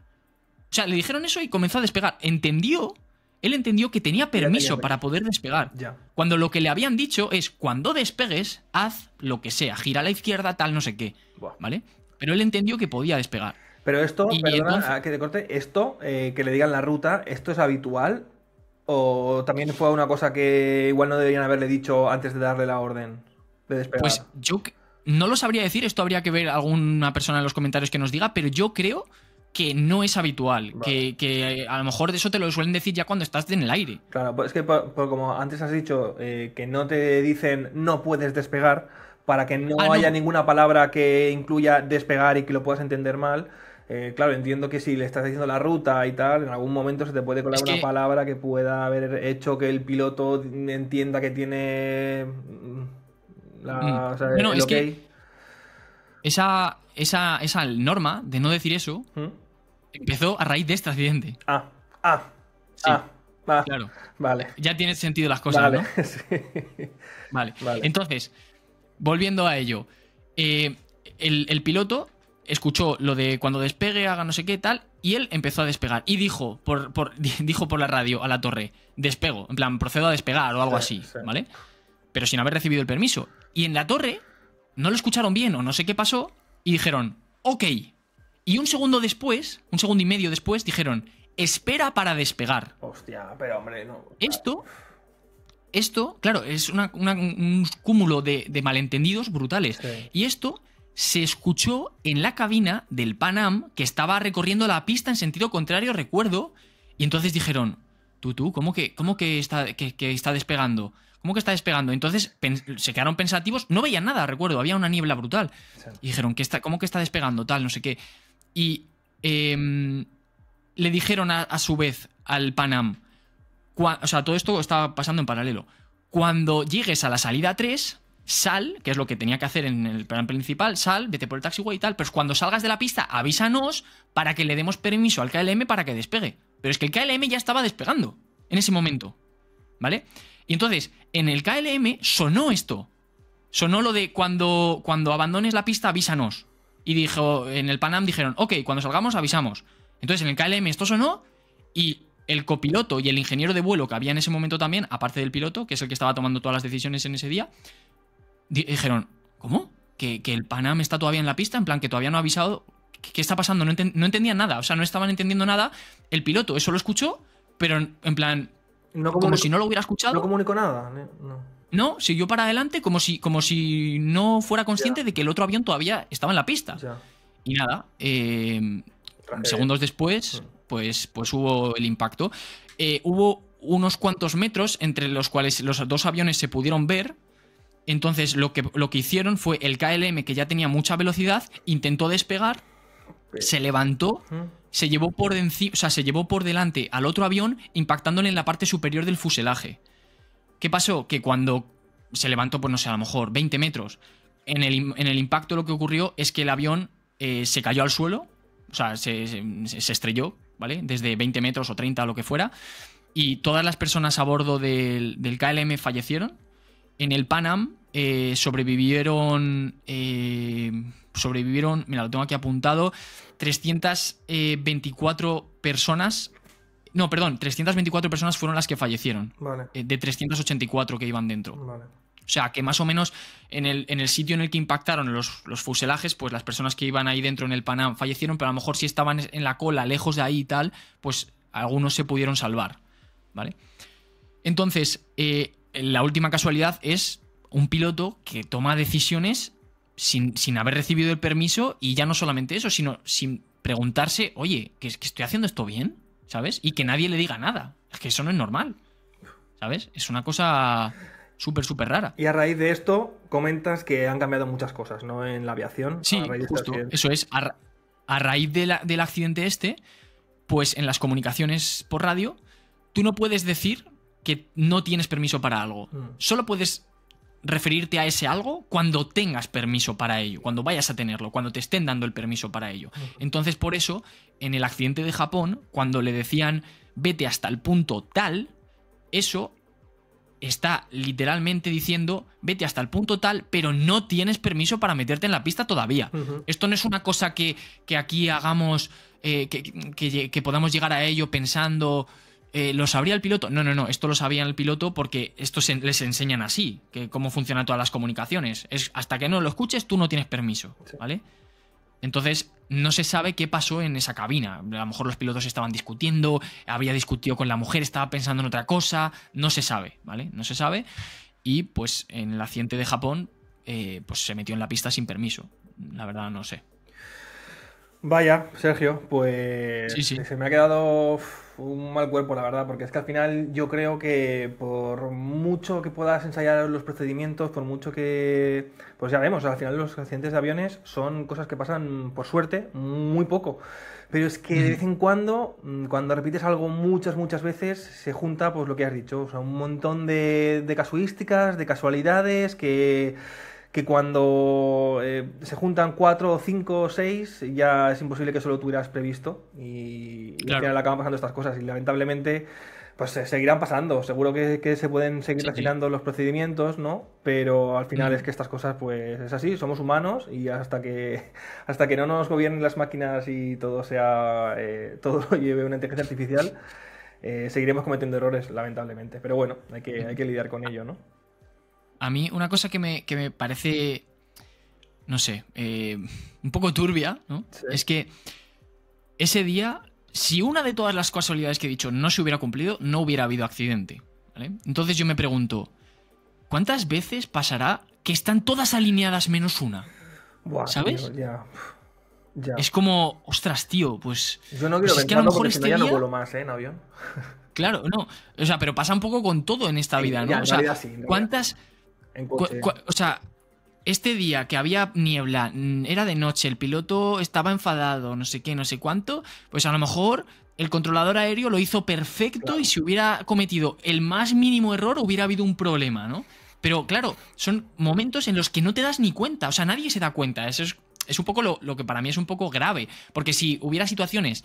O sea, le dijeron eso y comenzó a despegar. Él entendió que tenía permiso para poder despegar. Ya. Cuando lo que le habían dicho es, cuando despegues, haz lo que sea, gira a la izquierda, tal, no sé qué, Buah. ¿vale? Pero él entendió que podía despegar. Pero esto, Y perdona, entonces- que te corte, esto, que le digan la ruta, ¿esto es habitual? ¿O también fue una cosa que igual no deberían haberle dicho antes de darle la orden de despegar? Pues no lo sabría decir, esto habría que ver alguna persona en los comentarios que nos diga, pero yo creo que no es habitual, Vale. que a lo mejor de eso te lo suelen decir ya cuando estás en el aire. Claro, pues es que como antes has dicho que no te dicen no puedes despegar, para que no Ah, haya no. ninguna palabra que incluya despegar y que lo puedas entender mal. Claro, entiendo que si le estás diciendo la ruta y tal, en algún momento se te puede colar Es una que palabra que pueda haber hecho que el piloto entienda que tiene o sea, bueno, el es ok. que esa norma de no decir eso ¿Mm? empezó a raíz de este accidente. Ah, ah, Sí, ah, claro. vale, Ya tiene sentido las cosas, vale, ¿no? sí. Vale. Vale. Entonces, volviendo a ello, el piloto escuchó lo de cuando despegue, haga no sé qué tal, y él empezó a despegar. Y dijo dijo por la radio a la torre, despego, en plan, procedo a despegar o algo Sí, así, sí. ¿vale? Pero sin haber recibido el permiso. Y en la torre no lo escucharon bien o no sé qué pasó, y dijeron, ok. Y un segundo y medio después, dijeron, espera para despegar. Hostia, pero hombre, no. Esto, claro, es un cúmulo de malentendidos brutales. Sí. Y esto se escuchó en la cabina del Pan Am, que estaba recorriendo la pista en sentido contrario, recuerdo. Y entonces dijeron, ¿cómo que está despegando? ¿Cómo que está despegando? Entonces se quedaron pensativos, no veían nada, recuerdo, había una niebla brutal. Sí. Y dijeron, ¿cómo que está despegando? Tal, no sé qué. Y le dijeron a su vez al Pan Am, o sea, todo esto estaba pasando en paralelo. Cuando llegues a la salida 3, sal, que es lo que tenía que hacer en el plan principal, sal, vete por el taxiway y tal, pero cuando salgas de la pista, avísanos para que le demos permiso al KLM para que despegue. Pero es que el KLM ya estaba despegando en ese momento, ¿vale? Y entonces, en el KLM sonó esto. Sonó lo de cuando abandones la pista, avísanos. Y dijo, en el Pan Am dijeron, ok, cuando salgamos avisamos. Entonces en el KLM esto sonó y el copiloto y el ingeniero de vuelo que había en ese momento también, aparte del piloto, que es el que estaba tomando todas las decisiones en ese día, dijeron, ¿cómo? ¿Que el Pan Am está todavía en la pista? En plan, que todavía no ha avisado. ¿Qué está pasando? No entendían nada, o sea, no estaban entendiendo nada. El piloto eso lo escuchó, pero en plan, No como si no lo hubiera escuchado. No comunicó nada. No. No, siguió para adelante como si no fuera consciente de que el otro avión todavía estaba en la pista. Ya. Y nada, segundos después, pues hubo el impacto. Hubo unos cuantos metros entre los cuales los dos aviones se pudieron ver. Entonces lo que hicieron fue el KLM, que ya tenía mucha velocidad, intentó despegar, se levantó, se llevó por delante al otro avión, impactándole en la parte superior del fuselaje. ¿Qué pasó? Que cuando se levantó, pues no sé, a lo mejor 20 metros, en el impacto lo que ocurrió es que el avión se cayó al suelo, o sea, se estrelló, ¿vale? Desde 20 metros o 30 o lo que fuera, y todas las personas a bordo del KLM fallecieron. En el Pan Am sobrevivieron, mira, lo tengo aquí apuntado, 324 personas. No, perdón, 324 personas fueron las que fallecieron. Vale. De 384 que iban dentro. Vale. O sea, que más o menos en el sitio en el que impactaron los fuselajes, pues las personas que iban ahí dentro en el Pan Am fallecieron, pero a lo mejor si estaban en la cola, lejos de ahí y tal, pues algunos se pudieron salvar, ¿vale? Entonces, la última casualidad es un piloto que toma decisiones sin haber recibido el permiso, y ya no solamente eso, sino sin preguntarse, oye, ¿que estoy haciendo esto bien? ¿Sabes? Y que nadie le diga nada. Es que eso no es normal, ¿sabes? Es una cosa súper, súper rara. Y a raíz de esto comentas que han cambiado muchas cosas, ¿no? En la aviación. Sí, a raíz de este justo. accidente. Eso es. A raíz del accidente este, pues en las comunicaciones por radio, tú no puedes decir que no tienes permiso para algo. Solo puedes referirte a ese algo cuando tengas permiso para ello, cuando vayas a tenerlo, cuando te estén dando el permiso para ello. Entonces, por eso, en el accidente de Japón, cuando le decían vete hasta el punto tal, eso está literalmente diciendo vete hasta el punto tal, pero no tienes permiso para meterte en la pista todavía. Esto no es una cosa que aquí hagamos, que podamos llegar a ello pensando ¿lo sabría el piloto? No, esto lo sabía el piloto porque esto les enseñan así, que cómo funcionan todas las comunicaciones. Es hasta que no lo escuches tú no tienes permiso, ¿vale? Entonces, no se sabe qué pasó en esa cabina. A lo mejor los pilotos estaban discutiendo, había discutido con la mujer, estaba pensando en otra cosa. No se sabe, ¿vale? No se sabe. Y, pues, en el accidente de Japón, pues se metió en la pista sin permiso. La verdad, no sé. Vaya, Sergio, pues Sí. se me ha quedado un mal cuerpo, la verdad, porque es que al final yo creo que por mucho que puedas ensayar los procedimientos, por mucho que... Pues ya vemos, al final los accidentes de aviones son cosas que pasan, por suerte, muy poco. Pero es que de vez en cuando repites algo muchas veces, se junta pues lo que has dicho, o sea, un montón de casuísticas, de casualidades que cuando se juntan 4, 5 o 6 ya es imposible que eso lo tuvieras previsto y Claro. al final acaban pasando estas cosas y lamentablemente pues se seguirán pasando. Seguro que se pueden seguir Sí. refinando los procedimientos, ¿no? Pero al final es que estas cosas pues es así, somos humanos y hasta que no nos gobiernen las máquinas y todo sea todo lo lleve una inteligencia artificial, seguiremos cometiendo errores, lamentablemente. Pero bueno, hay que lidiar con ello, ¿no? A mí una cosa que me parece, no sé, un poco turbia, ¿no? Sí. Es que ese día, si una de todas las casualidades que he dicho no se hubiera cumplido, no hubiera habido accidente, ¿vale? Entonces yo me pregunto, ¿cuántas veces pasará que están todas alineadas menos una? Buah, ¿Sabes? tío, ya. Es como, ostras, tío, pues... Yo no pues quiero es que a lo pensarlo mejor porque si no este ya no día... vuelo más, en avión. Claro, no. O sea, pero pasa un poco con todo en esta Sí, vida, ya, ¿no? en O sea, realidad sí, en realidad ¿cuántas... En coche. O sea, este día que había niebla, era de noche, el piloto estaba enfadado, no sé qué, no sé cuánto, pues a lo mejor el controlador aéreo lo hizo perfecto Claro. y si hubiera cometido el más mínimo error hubiera habido un problema, ¿no? Pero claro, son momentos en los que no te das ni cuenta, o sea, nadie se da cuenta. Eso es un poco lo que para mí es un poco grave, porque si hubiera situaciones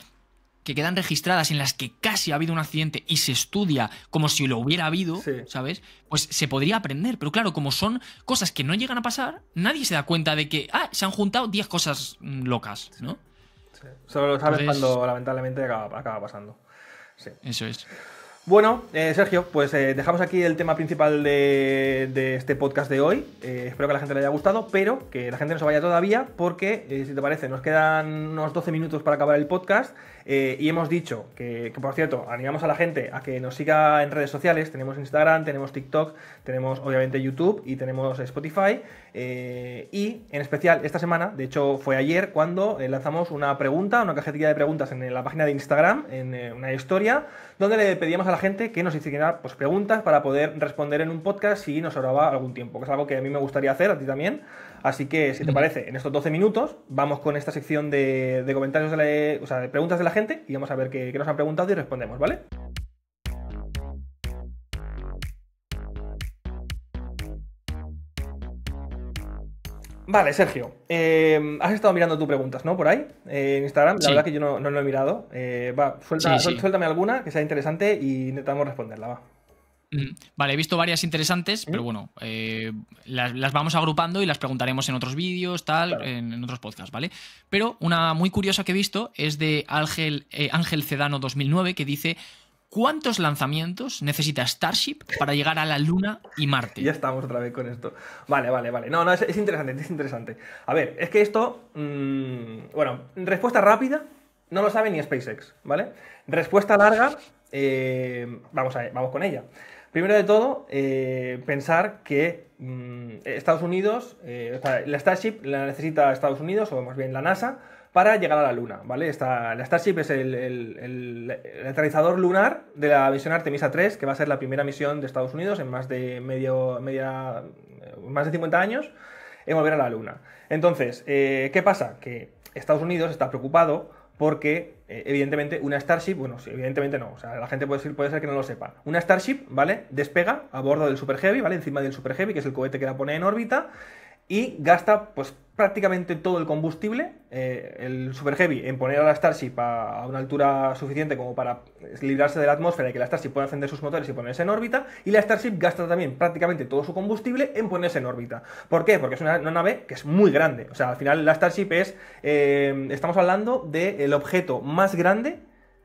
que quedan registradas en las que casi ha habido un accidente y se estudia como si lo hubiera habido, Sí. ¿sabes? Pues se podría aprender. Pero claro, como son cosas que no llegan a pasar, nadie se da cuenta de que, se han juntado 10 cosas locas, ¿no? Sí. Solo lo sabes Entonces- cuando lamentablemente acaba pasando. Sí. Eso es. Bueno, Sergio, pues dejamos aquí el tema principal de este podcast de hoy. Espero que a la gente le haya gustado, pero que la gente no se vaya todavía porque, si te parece, nos quedan unos 12 minutos para acabar el podcast y hemos dicho que, por cierto, animamos a la gente a que nos siga en redes sociales. Tenemos Instagram, tenemos TikTok, tenemos obviamente YouTube y tenemos Spotify. Y en especial esta semana, de hecho fue ayer cuando lanzamos una cajetilla de preguntas en la página de Instagram, en una historia, donde le pedíamos a la gente que nos hiciera pues, preguntas para poder responder en un podcast si nos sobraba algún tiempo, que es algo que a mí me gustaría hacer, a ti también. Así que, si te parece, en estos 12 minutos vamos con esta sección de comentarios, o sea, de preguntas de la gente y vamos a ver qué nos han preguntado y respondemos, ¿vale? Vale, Sergio, has estado mirando tus preguntas, ¿no? Por ahí, en Instagram. La Sí. verdad que yo no lo he mirado. Sí. Suéltame alguna que sea interesante y intentamos responderla, va. Vale, he visto varias interesantes, pero bueno, las vamos agrupando y las preguntaremos en otros vídeos, tal, Claro. en otros podcasts, ¿vale? Pero una muy curiosa que he visto es de Ángel Cedano 2009, que dice: ¿cuántos lanzamientos necesita Starship para llegar a la Luna y Marte? Ya estamos otra vez con esto. Vale. No, es interesante. A ver, es que esto... bueno, respuesta rápida, no lo sabe ni SpaceX, ¿vale? Respuesta larga, vamos con ella. Primero de todo, pensar que Estados Unidos, la Starship la necesita Estados Unidos, o más bien la NASA, para llegar a la Luna, ¿vale? La Starship es el aterrizador lunar de la misión Artemisa 3, que va a ser la primera misión de Estados Unidos en más de más de 50 años en volver a la Luna. Entonces, ¿qué pasa? Que Estados Unidos está preocupado porque evidentemente una Starship, bueno, sí, evidentemente no, o sea, la gente puede ser que no lo sepa. Una Starship, ¿vale? Despega a bordo del Super Heavy, ¿vale? Encima del Super Heavy, que es el cohete que la pone en órbita, y gasta pues prácticamente todo el combustible, el Super Heavy, en poner a la Starship a una altura suficiente como para librarse de la atmósfera y que la Starship pueda encender sus motores y ponerse en órbita, y la Starship gasta también prácticamente todo su combustible en ponerse en órbita. ¿Por qué? Porque es una nave que es muy grande, o sea, al final la Starship es, estamos hablando del objeto más grande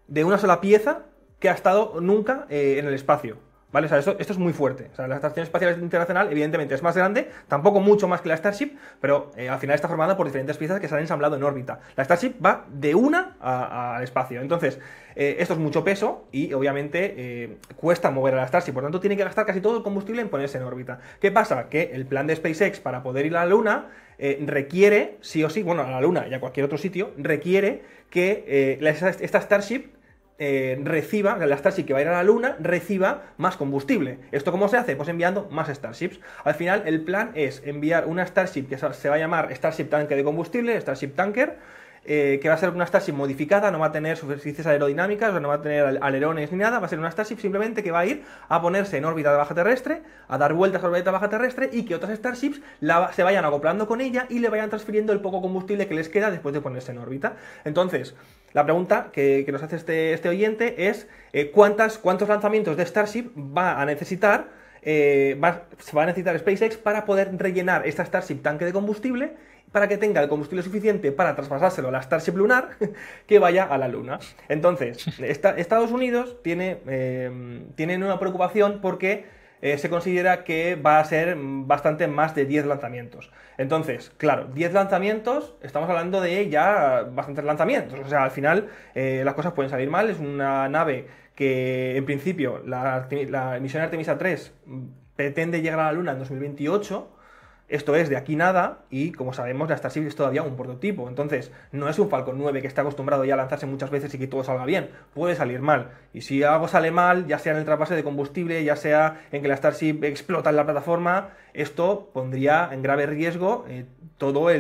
de una sola pieza que ha estado nunca en el espacio. ¿Vale? O sea, esto es muy fuerte. O sea, la Estación Espacial Internacional, evidentemente, es más grande, tampoco mucho más que la Starship, pero al final está formada por diferentes piezas que se han ensamblado en órbita. La Starship va de una al espacio. Entonces, esto es mucho peso y, obviamente, cuesta mover a la Starship. Por tanto, tiene que gastar casi todo el combustible en ponerse en órbita. ¿Qué pasa? Que el plan de SpaceX para poder ir a la Luna requiere, sí o sí, bueno, a la Luna y a cualquier otro sitio, requiere que esta Starship reciba, la Starship que va a ir a la Luna, reciba más combustible. ¿Esto cómo se hace? Pues enviando más Starships. Al final, el plan es enviar una Starship que se va a llamar Starship Tanque de Combustible, Starship Tanker, que va a ser una Starship modificada, no va a tener superficies aerodinámicas, no va a tener alerones ni nada, va a ser una Starship simplemente que va a ir a ponerse en órbita de baja terrestre, a dar vueltas a órbita de baja terrestre y que otras Starships se vayan acoplando con ella y le vayan transfiriendo el poco combustible que les queda después de ponerse en órbita. Entonces, la pregunta que nos hace este oyente es ¿cuántos lanzamientos de Starship va a necesitar SpaceX para poder rellenar esta Starship tanque de combustible, para que tenga el combustible suficiente para traspasárselo a la Starship lunar que vaya a la Luna? Entonces, Estados Unidos tienen una preocupación porque se considera que va a ser bastante más de 10 lanzamientos. Entonces, claro, 10 lanzamientos, estamos hablando de ya bastantes lanzamientos. O sea, al final las cosas pueden salir mal. Es una nave que, en principio, la misión Artemisa 3 pretende llegar a la Luna en 2028. Esto es de aquí nada, y como sabemos, la Starship es todavía un prototipo. Entonces, no es un Falcon 9 que está acostumbrado ya a lanzarse muchas veces y que todo salga bien. Puede salir mal. Y si algo sale mal, ya sea en el trasvase de combustible, ya sea en que la Starship explota en la plataforma, esto pondría en grave riesgo toda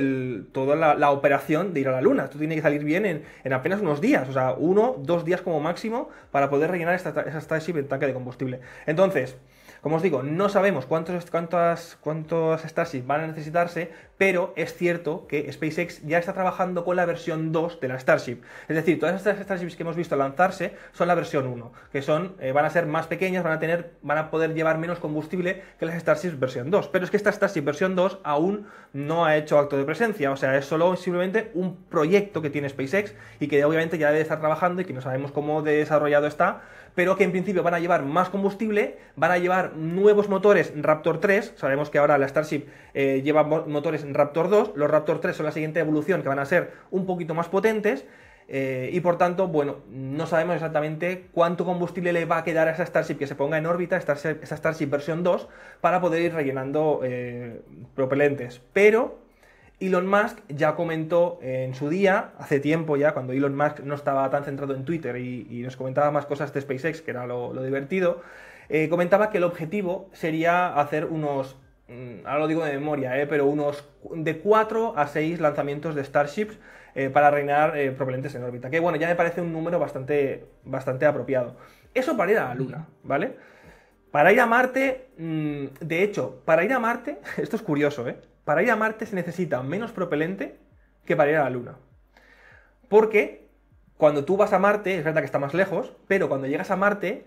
la operación de ir a la Luna. Esto tiene que salir bien en apenas unos días, o sea, 1-2 días como máximo, para poder rellenar esa Starship en tanque de combustible. Entonces, como os digo, no sabemos cuántos Starship van a necesitarse, pero es cierto que SpaceX ya está trabajando con la versión 2 de la Starship. Es decir, todas estas Starships que hemos visto lanzarse son la versión 1, que van a ser más pequeñas, van a poder llevar menos combustible que las Starships versión 2. Pero es que esta Starship versión 2 aún no ha hecho acto de presencia, o sea, es simplemente un proyecto que tiene SpaceX y que obviamente ya debe estar trabajando y que no sabemos cómo desarrollado está, pero que en principio van a llevar más combustible, van a llevar nuevos motores Raptor 3, sabemos que ahora la Starship lleva motores Raptor 2, los Raptor 3 son la siguiente evolución, que van a ser un poquito más potentes, y por tanto, bueno, no sabemos exactamente cuánto combustible le va a quedar a esa Starship que se ponga en órbita, esa Starship versión 2, para poder ir rellenando propelentes, pero Elon Musk ya comentó en su día, hace tiempo ya, cuando Elon Musk no estaba tan centrado en Twitter y nos comentaba más cosas de SpaceX, que era lo divertido, comentaba que el objetivo sería hacer ahora lo digo de memoria, pero unos de 4 a 6 lanzamientos de Starships para rellenar propelentes en órbita, que bueno, ya me parece un número bastante apropiado. Eso para ir a la Luna, ¿vale? Para ir a Marte, de hecho, para ir a Marte, esto es curioso, para ir a Marte se necesita menos propelente que para ir a la Luna. Porque cuando tú vas a Marte, es verdad que está más lejos, pero cuando llegas a Marte,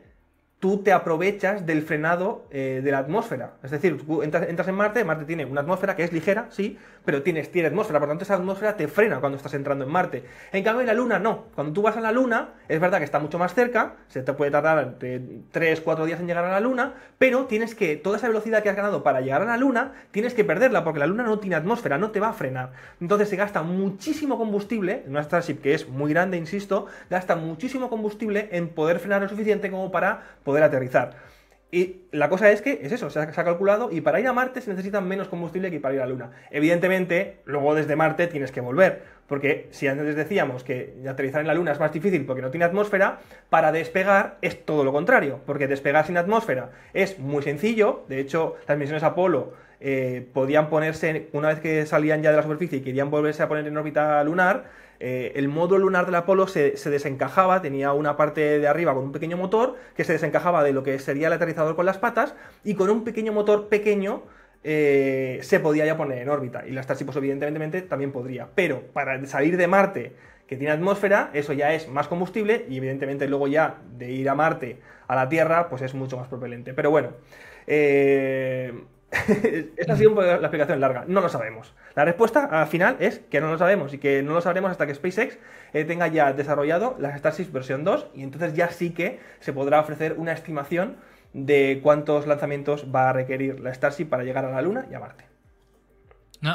tú te aprovechas del frenado de la atmósfera. Es decir, tú entras en Marte tiene una atmósfera que es ligera, sí, pero tiene atmósfera, por lo tanto esa atmósfera te frena cuando estás entrando en Marte. En cambio en la Luna no. Cuando tú vas a la Luna, es verdad que está mucho más cerca, se te puede tardar entre 3-4 días en llegar a la Luna, pero toda esa velocidad que has ganado para llegar a la Luna, tienes que perderla, porque la Luna no tiene atmósfera, no te va a frenar. Entonces se gasta muchísimo combustible, en una Starship que es muy grande, insisto, gasta muchísimo combustible en poder frenar lo suficiente como para poder aterrizar. Y la cosa es que es eso, se ha calculado, y para ir a Marte se necesita menos combustible que para ir a la Luna. Evidentemente, luego desde Marte tienes que volver, porque si antes decíamos que aterrizar en la Luna es más difícil porque no tiene atmósfera, para despegar es todo lo contrario, porque despegar sin atmósfera es muy sencillo. De hecho, las misiones Apolo podían ponerse, una vez que salían ya de la superficie y querían volverse a poner en órbita lunar, el módulo lunar del Apolo se desencajaba, tenía una parte de arriba con un pequeño motor que se desencajaba de lo que sería el aterrizador con las patas, y con un pequeño motor pequeño se podía ya poner en órbita. Y la Starship, pues, evidentemente también podría. Pero para salir de Marte, que tiene atmósfera, eso ya es más combustible, y evidentemente luego ya de ir a Marte a la Tierra, pues es mucho más propelente. Pero bueno, esa ha sido un poco la explicación larga. No lo sabemos. La respuesta al final es que no lo sabemos, y que no lo sabremos hasta que SpaceX tenga ya desarrollado las Starship versión 2, y entonces ya sí que se podrá ofrecer una estimación de cuántos lanzamientos va a requerir la Starship para llegar a la Luna y a Marte.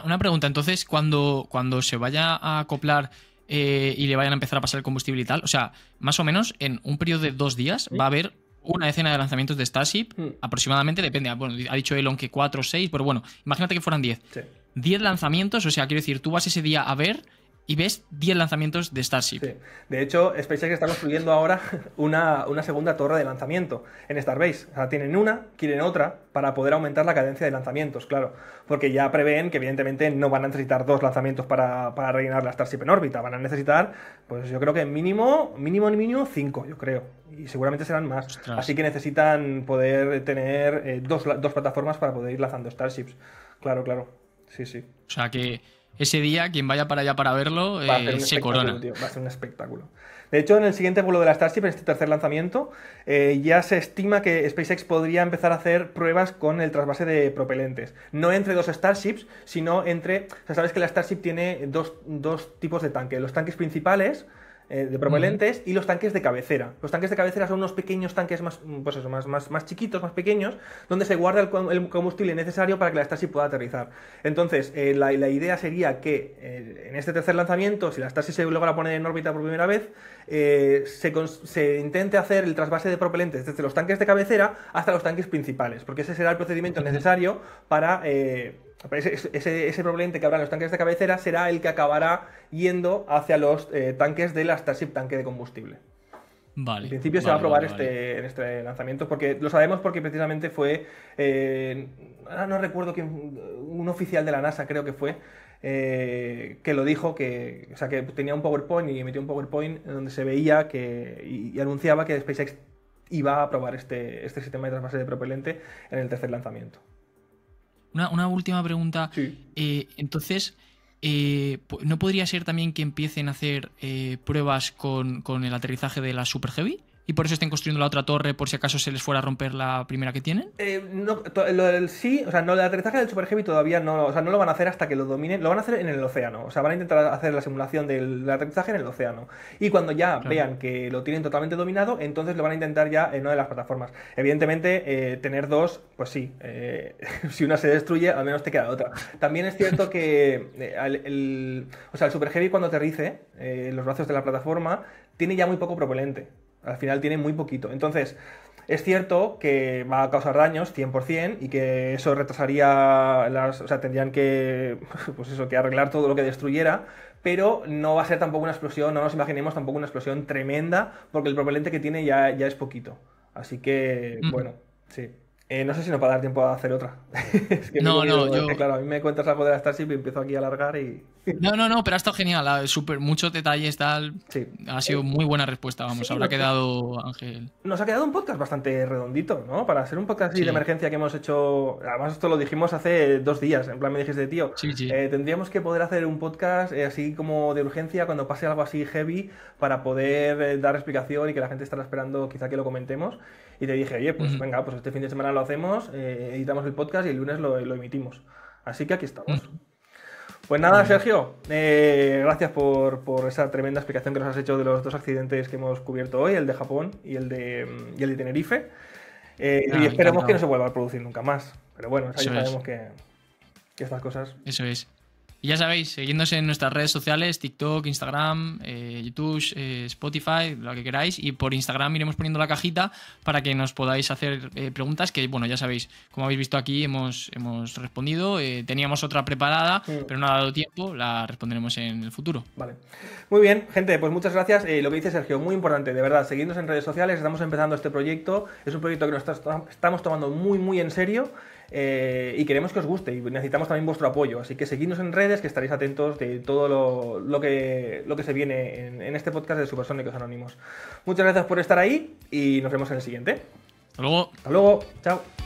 Una pregunta, entonces, cuando se vaya a acoplar y le vayan a empezar a pasar el combustible y tal, o sea, más o menos en un periodo de 2 días va a haber una decena de lanzamientos de Starship, aproximadamente, depende, bueno, ha dicho Elon que 4 o 6, pero bueno, imagínate que fueran 10. Sí. 10 lanzamientos, o sea, quiero decir, tú vas ese día a ver y ves 10 lanzamientos de Starship. Sí. De hecho, SpaceX está construyendo ahora una segunda torre de lanzamiento en Starbase. O sea, tienen una, quieren otra, para poder aumentar la cadencia de lanzamientos, claro. Porque ya prevén que evidentemente no van a necesitar 2 lanzamientos para rellenar la Starship en órbita. Van a necesitar, pues yo creo que mínimo 5, yo creo. Y seguramente serán más. Ostras. Así que necesitan poder tener dos plataformas para poder ir lanzando Starships. Claro. Sí. O sea que ese día, quien vaya para allá para verlo, Va a ser un se espectáculo, corona. tío, va a ser un espectáculo. De hecho, en el siguiente vuelo de la Starship, en este tercer lanzamiento, ya se estima que SpaceX podría empezar a hacer pruebas con el trasvase de propelentes. No entre 2 Starships, sino entre... O sea, sabes que la Starship tiene dos tipos de tanque. Los tanques principales de propelentes y los tanques de cabecera. Los tanques de cabecera son unos pequeños tanques más, pues eso, más chiquitos, más pequeños, donde se guarda el combustible necesario para que la Starship pueda aterrizar. Entonces, la idea sería que en este tercer lanzamiento, si la Starship se logra poner en órbita por primera vez, se intente hacer el trasvase de propelentes desde los tanques de cabecera hasta los tanques principales, porque ese será el procedimiento necesario para... ese propelente que habrá en los tanques de cabecera será el que acabará yendo hacia los tanques de la Starship tanque de combustible. Vale. En principio se va a probar en este lanzamiento, porque lo sabemos porque precisamente fue, ahora no recuerdo quién, un oficial de la NASA creo que fue, que lo dijo, que tenía un PowerPoint y emitió un PowerPoint donde se veía y anunciaba que SpaceX iba a probar este sistema de trasvase de propelente en el tercer lanzamiento. Una última pregunta. Sí. Entonces, ¿no podría ser también que empiecen a hacer pruebas con el aterrizaje de la Super Heavy? ¿Y por eso estén construyendo la otra torre por si acaso se les fuera a romper la primera que tienen? Sí, o sea, no, el aterrizaje del Super Heavy todavía no, o sea, no lo van a hacer hasta que lo dominen, lo van a hacer en el océano, o sea, van a intentar hacer la simulación del aterrizaje en el océano. Y cuando ya vean que lo tienen totalmente dominado, entonces lo van a intentar ya en una de las plataformas. Evidentemente, tener 2, pues sí, si una se destruye, al menos te queda otra. También es cierto que el Super Heavy cuando aterrice en los brazos de la plataforma, tiene ya muy poco propelente. Al final tiene muy poquito. Entonces, es cierto que va a causar daños 100% y que eso retrasaría o sea, tendrían que, pues eso, que arreglar todo lo que destruyera, pero no va a ser tampoco una explosión, no nos imaginemos tampoco una explosión tremenda, porque el propelente que tiene ya es poquito. Así que, bueno, sí. No sé si nos va a dar tiempo a hacer otra. Es que claro, a mí me cuentas algo de la Starship y empiezo aquí a alargar y... No, pero ha estado genial, muchos detalles, tal. Sí. Ha sido muy buena respuesta, vamos. Sí, habrá quedado, Ángel. Nos ha quedado un podcast bastante redondito, ¿no? Para ser un podcast así de emergencia que hemos hecho. Además, esto lo dijimos hace 2 días. En plan, me dijiste, tío, tendríamos que poder hacer un podcast así como de urgencia cuando pase algo así heavy para poder dar explicación y que la gente estará esperando quizá que lo comentemos. Y te dije, oye, pues venga, pues este fin de semana lo hacemos, editamos el podcast y el lunes lo emitimos. Así que aquí estamos. Pues nada, Sergio, gracias por esa tremenda explicación que nos has hecho de los 2 accidentes que hemos cubierto hoy, el de Japón y el de Tenerife. Y esperemos que no se vuelva a producir nunca más. Pero bueno, ya sabemos que estas cosas... Eso es. Y ya sabéis, seguidnos en nuestras redes sociales, TikTok, Instagram, YouTube, Spotify, lo que queráis. Y por Instagram iremos poniendo la cajita para que nos podáis hacer preguntas que, bueno, ya sabéis, como habéis visto aquí, hemos respondido. Teníamos otra preparada, pero no ha dado tiempo, la responderemos en el futuro. Vale. Muy bien, gente, pues muchas gracias. Lo que dice Sergio, muy importante, de verdad, seguidnos en redes sociales. Estamos empezando este proyecto. Es un proyecto que nos estamos tomando muy, muy en serio. y queremos que os guste y necesitamos también vuestro apoyo. Así que seguidnos en redes, que estaréis atentos de todo lo que se viene en este podcast de Supersónicos Anónimos. Muchas gracias por estar ahí y nos vemos en el siguiente. Hasta luego. Hasta luego. Chao.